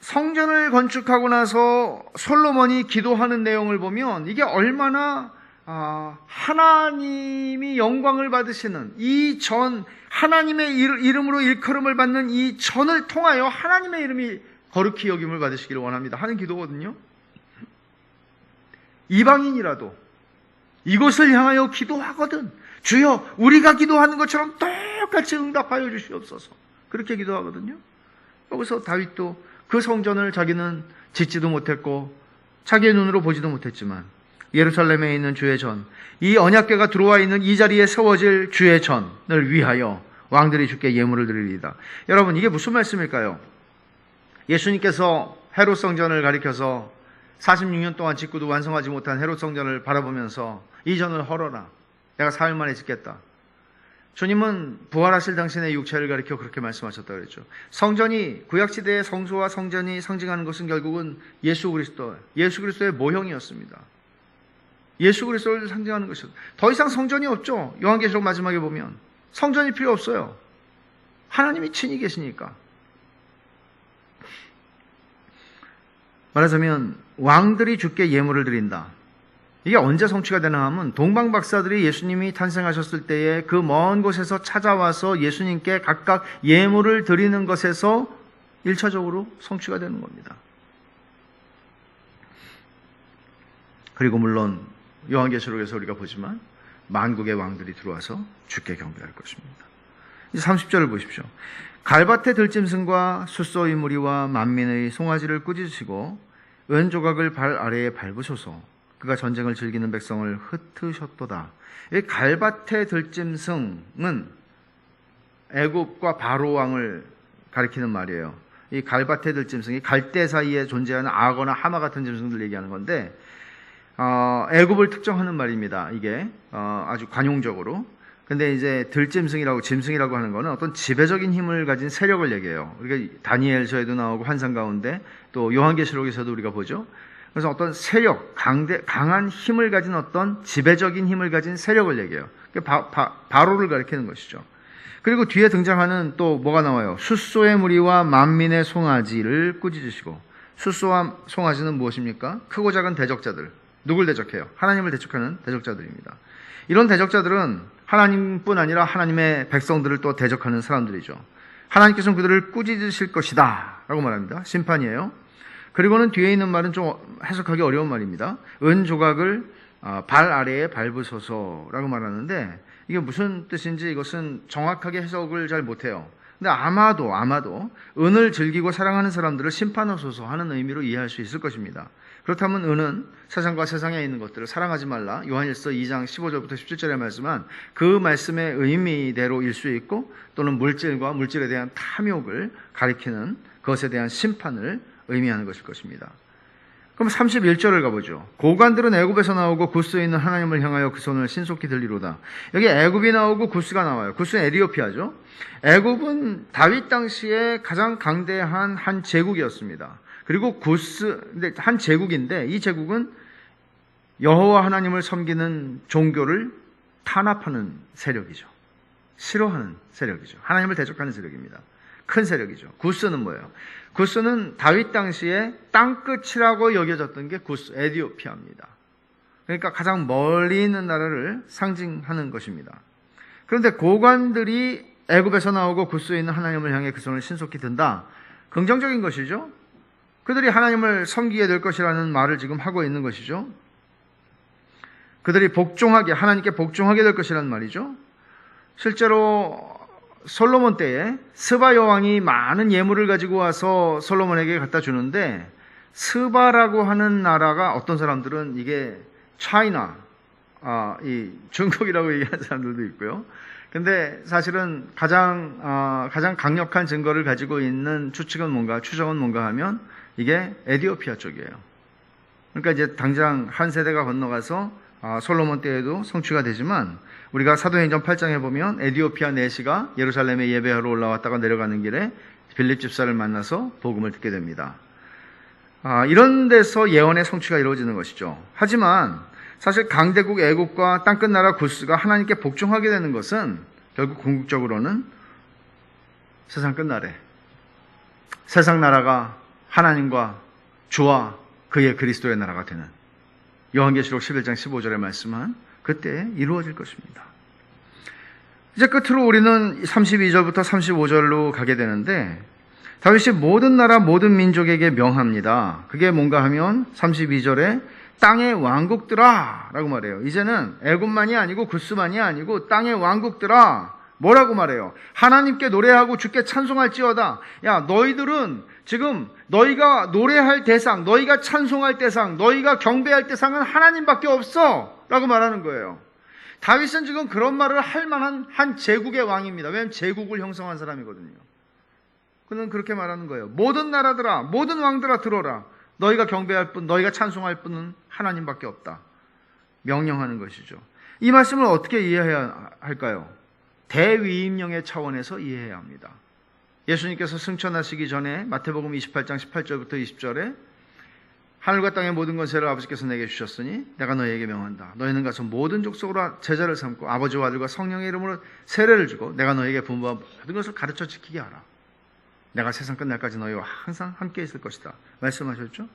성전을 건축하고 나서 솔로몬이 기도하는 내용을 보면 이게 얼마나 하나님이 영광을 받으시는 이 전, 하나님의 이름으로 일컬음을 받는 이 전을 통하여 하나님의 이름이 거룩히 여김을 받으시기를 원합니다 하는 기도거든요. 이방인이라도 이곳을 향하여 기도하거든 주여 우리가 기도하는 것처럼 똑같이 응답하여 주시옵소서 그렇게 기도하거든요. 여기서 다윗도 그 성전을 자기는 짓지도 못했고 자기의 눈으로 보지도 못했지만 예루살렘에 있는 주의 전, 이 언약궤가 들어와 있는 이 자리에 세워질 주의 전을 위하여 왕들이 주께 예물을 드리리이다. 여러분 이게 무슨 말씀일까요? 예수님께서 헤롯 성전을 가리켜서 46년 동안 짓고도 완성하지 못한 헤롯 성전을 바라보면서 이 전을 헐어라. 내가 4일 만에 짓겠다. 주님은 부활하실 당신의 육체를 가리켜 그렇게 말씀하셨다고 그랬죠. 성전이 구약시대의 성소와 성전이 상징하는 것은 결국은 예수 그리스도의 모형이었습니다. 예수 그리스도를 상징하는 것이죠. 더 이상 성전이 없죠. 요한계시록 마지막에 보면 성전이 필요 없어요. 하나님이 친히 계시니까. 말하자면 왕들이 주께 예물을 드린다. 이게 언제 성취가 되나 하면 동방 박사들이 예수님이 탄생하셨을 때에 그 먼 곳에서 찾아와서 예수님께 각각 예물을 드리는 것에서 1차적으로 성취가 되는 겁니다. 그리고 물론 요한계시록에서 우리가 보지만 만국의 왕들이 들어와서 주께 경배할 것입니다. 이제 30절을 보십시오. 갈밭의 들짐승과 숫소의 무리와 만민의 송아지를 꾸짖으시고 은조각을 발 아래에 밟으소서. 그가 전쟁을 즐기는 백성을 흩으셨도다. 이 갈밭의 들짐승은 애굽과 바로 왕을 가리키는 말이에요. 이 갈밭의 들짐승이 갈대 사이에 존재하는 악어나 하마 같은 짐승들 얘기하는 건데 애굽을 특정하는 말입니다. 이게 아주 관용적으로. 근데 이제 들짐승이라고 짐승이라고 하는 거는 어떤 지배적인 힘을 가진 세력을 얘기해요. 우리가 다니엘서에도 나오고 환상 가운데 또 요한계시록에서도 우리가 보죠. 그래서 어떤 세력, 강한 힘을 가진 어떤 지배적인 힘을 가진 세력을 얘기해요. 바로를 가리키는 것이죠. 그리고 뒤에 등장하는 또 뭐가 나와요? 숫소의 무리와 만민의 송아지를 꾸짖으시고. 숫소와 송아지는 무엇입니까? 크고 작은 대적자들. 누굴 대적해요? 하나님을 대적하는 대적자들입니다. 이런 대적자들은 하나님뿐 아니라 하나님의 백성들을 또 대적하는 사람들이죠. 하나님께서는 그들을 꾸짖으실 것이다 라고 말합니다. 심판이에요. 그리고는 뒤에 있는 말은 좀 해석하기 어려운 말입니다. 은조각을 발 아래에 밟으소서라고 말하는데 이게 무슨 뜻인지 이것은 정확하게 해석을 잘 못해요. 근데 아마도 은을 즐기고 사랑하는 사람들을 심판하소서 하는 의미로 이해할 수 있을 것입니다. 그렇다면 은은 세상과 세상에 있는 것들을 사랑하지 말라. 요한일서 2장 15절부터 17절에 말씀한 그 말씀의 의미대로일 수 있고 또는 물질과 물질에 대한 탐욕을 가리키는 것에 대한 심판을 의미하는 것일 것입니다. 그럼 31절을 가보죠. 고관들은 애굽에서 나오고 구스에 있는 하나님을 향하여 그 손을 신속히 들리로다. 여기 애굽이 나오고 구스가 나와요. 구스는 에티오피아죠. 애굽은 다윗 당시에 가장 강대한 한 제국이었습니다. 그리고 근데 한 제국인데 이 제국은 여호와 하나님을 섬기는 종교를 탄압하는 세력이죠. 싫어하는 세력이죠. 하나님을 대적하는 세력입니다. 큰 세력이죠. 구스는 뭐예요? 구스는 다윗 당시에 땅끝이라고 여겨졌던 게 구스, 에티오피아입니다. 그러니까 가장 멀리 있는 나라를 상징하는 것입니다. 그런데 고관들이 애굽에서 나오고 구스에 있는 하나님을 향해 그 손을 신속히 든다. 긍정적인 것이죠. 그들이 하나님을 섬기게 될 것이라는 말을 지금 하고 있는 것이죠. 그들이 하나님께 복종하게 될 것이라는 말이죠. 실제로 솔로몬 때에 스바 여왕이 많은 예물을 가지고 와서 솔로몬에게 갖다 주는데, 스바라고 하는 나라가 어떤 사람들은 이게 차이나, 이 중국이라고 얘기하는 사람들도 있고요. 근데 사실은 가장 강력한 증거를 가지고 있는 추측은 뭔가 하면 이게 에디오피아 쪽이에요. 그러니까 이제 당장 한 세대가 건너가서 솔로몬 때에도 성취가 되지만, 우리가 사도행전 8장에 보면 에디오피아 내시가 예루살렘에 예배하러 올라왔다가 내려가는 길에 빌립 집사를 만나서 복음을 듣게 됩니다. 이런 데서 예언의 성취가 이루어지는 것이죠. 하지만 사실 강대국 애국과 땅끝 나라 구스가 하나님께 복종하게 되는 것은 결국 궁극적으로는 세상 끝날에 세상 나라가 하나님과 주와 그의 그리스도의 나라가 되는, 요한계시록 11장 15절에 말씀한 그때 이루어질 것입니다. 이제 끝으로 우리는 32절부터 35절로 가게 되는데, 다윗이 모든 나라 모든 민족에게 명합니다. 그게 뭔가 하면 32절에 땅의 왕국들아 라고 말해요. 이제는 애굽만이 아니고 구스만이 아니고 땅의 왕국들아, 뭐라고 말해요? 하나님께 노래하고 주께 찬송할지어다. 야, 너희들은 지금 너희가 노래할 대상, 너희가 찬송할 대상, 너희가 경배할 대상은 하나님밖에 없어 라고 말하는 거예요. 다윗은 지금 그런 말을 할 만한 한 제국의 왕입니다. 왜냐하면 제국을 형성한 사람이거든요. 그는 그렇게 말하는 거예요. 모든 나라들아, 모든 왕들아 들어라. 너희가 경배할 분, 너희가 찬송할 분은 하나님밖에 없다. 명령하는 것이죠. 이 말씀을 어떻게 이해해야 할까요? 대위임령의 차원에서 이해해야 합니다. 예수님께서 승천하시기 전에 마태복음 28장 18절부터 20절에 하늘과 땅의 모든 권세를 아버지께서 내게 주셨으니 내가 너희에게 명한다. 너희는 가서 모든 족속으로 제자를 삼고 아버지와 아들과 성령의 이름으로 세례를 주고 내가 너희에게 분부한 모든 것을 가르쳐 지키게 하라. 내가 세상 끝날까지 너희와 항상 함께 있을 것이다. 말씀하셨죠?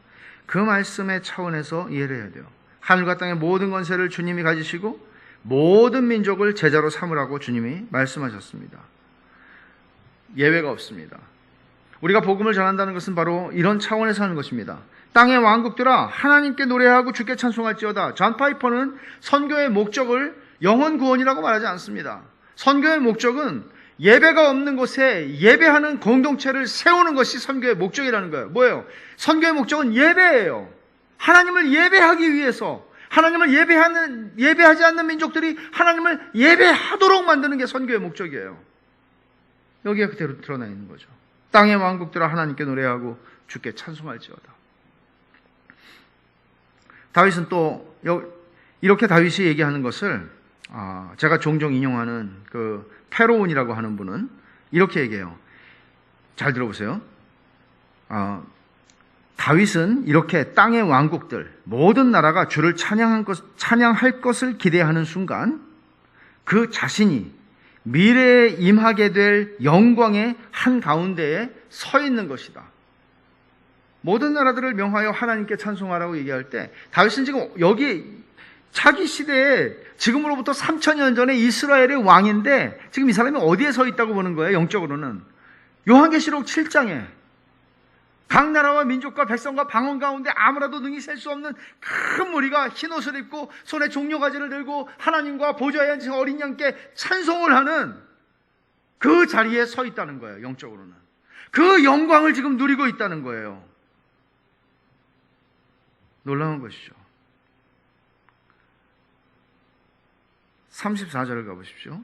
그 말씀의 차원에서 이해를 해야 돼요. 하늘과 땅의 모든 권세를 주님이 가지시고 모든 민족을 제자로 삼으라고 주님이 말씀하셨습니다. 예외가 없습니다. 우리가 복음을 전한다는 것은 바로 이런 차원에서 하는 것입니다. 땅의 왕국들아 하나님께 노래하고 주께 찬송할지어다. 존 파이퍼는 선교의 목적을 영혼 구원이라고 말하지 않습니다. 선교의 목적은 예배가 없는 곳에 예배하는 공동체를 세우는 것이 선교의 목적이라는 거예요. 뭐예요? 선교의 목적은 예배예요. 하나님을 예배하기 위해서, 하나님을 예배하지 않는 민족들이 하나님을 예배하도록 만드는 게 선교의 목적이에요. 여기에 그대로 드러나 있는 거죠. 땅의 왕국들아 하나님께 노래하고 주께 찬송할지어다. 다윗은 또 이렇게 다윗이 얘기하는 것을 제가 종종 인용하는 그 페로온이라고 하는 분은 이렇게 얘기해요. 잘 들어보세요. 다윗은 이렇게 땅의 왕국들, 모든 나라가 주를 찬양할 것을 기대하는 순간 그 자신이 미래에 임하게 될 영광의 한가운데에 서 있는 것이다. 모든 나라들을 명하여 하나님께 찬송하라고 얘기할 때 다윗은 지금 여기 자기 시대에 지금으로부터 3000년 전에 이스라엘의 왕인데 지금 이 사람이 어디에 서 있다고 보는 거예요? 영적으로는 요한계시록 7장에 각 나라와 민족과 백성과 방언 가운데 아무라도 능히 셀 수 없는 큰 무리가 흰 옷을 입고 손에 종려가지를 들고 하나님과 보좌에 앉으신 어린 양께 찬송을 하는 그 자리에 서 있다는 거예요. 영적으로는 그 영광을 지금 누리고 있다는 거예요. 놀라운 것이죠. 34절을 가보십시오.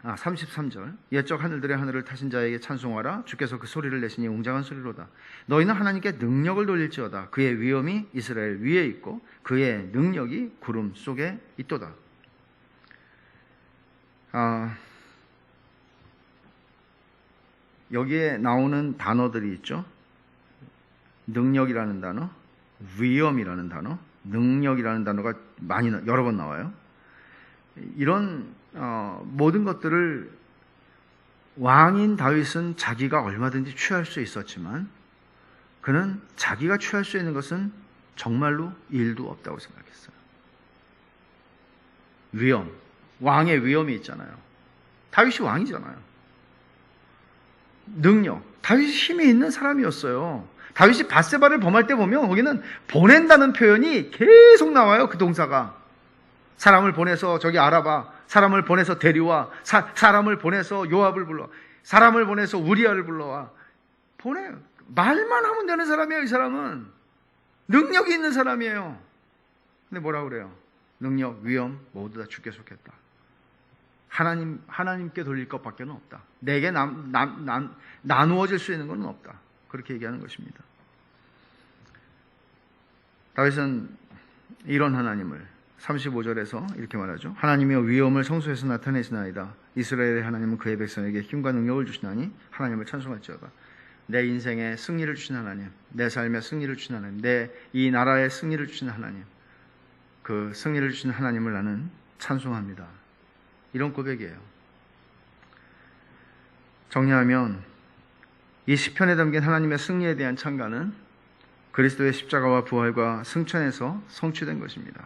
33절. 옛적 하늘들의 하늘을 타신 자에게 찬송하라. 주께서 그 소리를 내시니 웅장한 소리로다. 너희는 하나님께 능력을 돌릴지어다. 그의 위엄이 이스라엘 위에 있고 그의 능력이 구름 속에 있도다. 여기에 나오는 단어들이 있죠. 능력이라는 단어, 위엄이라는 단어, 능력이라는 단어가 여러 번 나와요. 이런 모든 것들을 왕인 다윗은 자기가 얼마든지 취할 수 있었지만 그는 자기가 취할 수 있는 것은 정말로 일도 없다고 생각했어요. 위엄, 왕의 위엄이 있잖아요. 다윗이 왕이잖아요. 능력, 다윗이 힘이 있는 사람이었어요. 다윗이 밧세바를 범할 때 보면 거기는 보낸다는 표현이 계속 나와요. 그 동사가. 사람을 보내서 저기 알아봐. 사람을 보내서 데려와. 사람을 보내서 요압을 불러와. 사람을 보내서 우리아를 불러와. 보내요. 말만 하면 되는 사람이에요. 이 사람은 능력이 있는 사람이에요. 근데 뭐라고 그래요? 능력, 위엄 모두 다 주께 속했다. 하나님께 돌릴 것밖에 없다. 내게 나누어질 수 있는 건 없다. 그렇게 얘기하는 것입니다. 다윗은 이런 하나님을 35절에서 이렇게 말하죠. 하나님이여 위엄을 성소에서 나타내시나이다. 이스라엘의 하나님은 그의 백성에게 힘과 능력을 주시나니 하나님을 찬송할지어다. 내 인생에 승리를 주신 하나님, 내 삶에 승리를 주신 하나님, 내 이 나라에 승리를 주신 하나님, 그 승리를 주신 하나님을 나는 찬송합니다. 이런 고백이에요. 정리하면 이 시편에 담긴 하나님의 승리에 대한 찬가는 그리스도의 십자가와 부활과 승천에서 성취된 것입니다.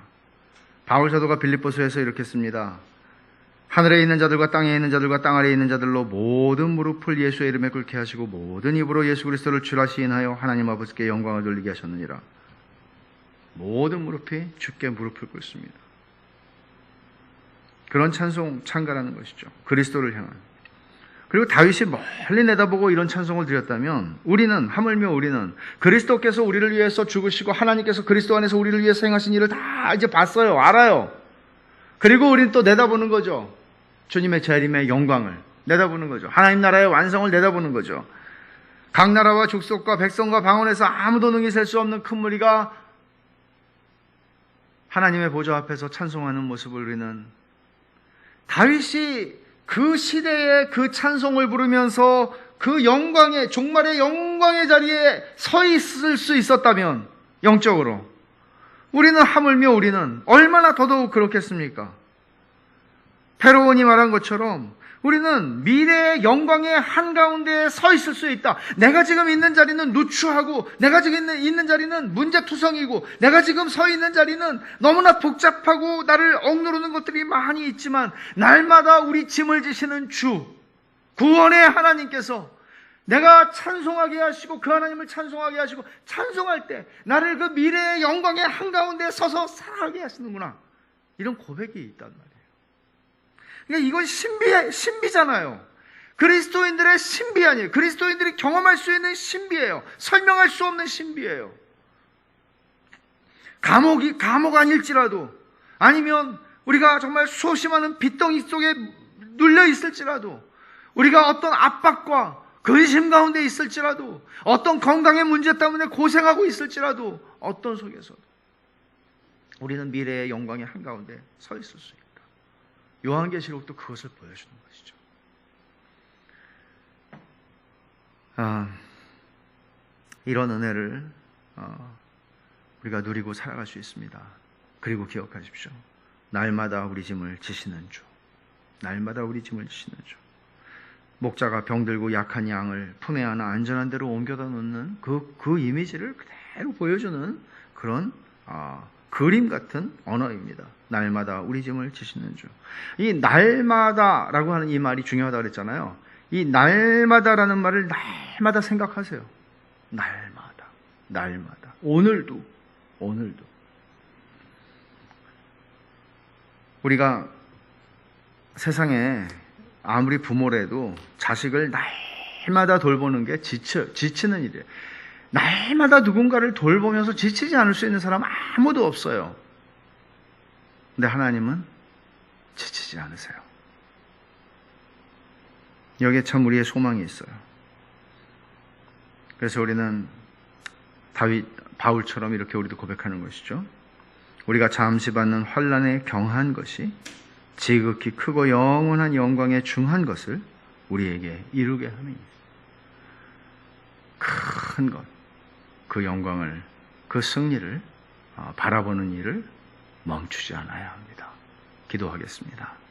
바울 사도가 빌립보서에서 이렇게 씁니다. 하늘에 있는 자들과 땅에 있는 자들과 땅 아래에 있는 자들로 모든 무릎을 예수의 이름에 꿇게 하시고 모든 입으로 예수 그리스도를 주라 시인하여 하나님 아버지께 영광을 돌리게 하셨느니라. 모든 무릎이 주께 무릎을 꿇습니다. 그런 찬가라는 것이죠. 그리스도를 향한. 그리고 다윗이 멀리 내다보고 이런 찬송을 드렸다면 하물며 우리는 그리스도께서 우리를 위해서 죽으시고 하나님께서 그리스도 안에서 우리를 위해서 행하신 일을 다 이제 봤어요. 알아요. 그리고 우리는 또 내다보는 거죠. 주님의 재림의 영광을 내다보는 거죠. 하나님 나라의 완성을 내다보는 거죠. 각 나라와 족속과 백성과 방언에서 아무도 능히 셀 수 없는 큰 무리가 하나님의 보좌 앞에서 찬송하는 모습을 우리는 다윗이 그 시대에 그 찬송을 부르면서 그 영광의 종말의 영광의 자리에 서 있을 수 있었다면 영적으로 하물며 우리는 얼마나 더더욱 그렇겠습니까? 페로온이 말한 것처럼 우리는 미래의 영광의 한가운데에 서 있을 수 있다. 내가 지금 있는 자리는 누추하고 내가 지금 있는 자리는 문제투성이고 내가 지금 서 있는 자리는 너무나 복잡하고 나를 억누르는 것들이 많이 있지만 날마다 우리 짐을 지시는 주 구원의 하나님께서 내가 찬송하게 하시고 그 하나님을 찬송하게 하시고 찬송할 때 나를 그 미래의 영광의 한가운데에 서서 살아가게 하시는구나. 이런 고백이 있단 말이에요. 그러니까 이건 신비잖아요. 그리스도인들의 신비 아니에요. 그리스도인들이 경험할 수 있는 신비예요. 설명할 수 없는 신비예요. 감옥 아닐지라도 아니면 우리가 정말 수없이 많은 빚덩이 속에 눌려 있을지라도 우리가 어떤 압박과 근심 가운데 있을지라도 어떤 건강의 문제 때문에 고생하고 있을지라도 어떤 속에서도 우리는 미래의 영광의 한가운데 서 있을 수 있다. 요한계시록도 그것을 보여주는 것이죠. 이런 은혜를 우리가 누리고 살아갈 수 있습니다. 그리고 기억하십시오. 날마다 우리 짐을 지시는 주. 날마다 우리 짐을 지시는 주. 목자가 병들고 약한 양을 품에 안아 안전한 데로 옮겨다 놓는 그 이미지를 그대로 보여주는 그런 그림 같은 언어입니다. 날마다 우리 짐을 지시는 주. 이 날마다라고 하는 이 말이 중요하다고 그랬잖아요. 이 날마다라는 말을 날마다 생각하세요. 날마다. 오늘도. 우리가 세상에 아무리 부모래도 자식을 날마다 돌보는 게 지치는 일이에요. 날마다 누군가를 돌보면서 지치지 않을 수 있는 사람 아무도 없어요. 근데 하나님은 지치지 않으세요. 여기에 참 우리의 소망이 있어요. 그래서 우리는 바울처럼 이렇게 우리도 고백하는 것이죠. 우리가 잠시 받는 환난에 경한 것이 지극히 크고 영원한 영광에 중한 것을 우리에게 이루게 함이니 큰 것, 그 영광을, 그 승리를 바라보는 일을 멈추지 않아야 합니다. 기도하겠습니다.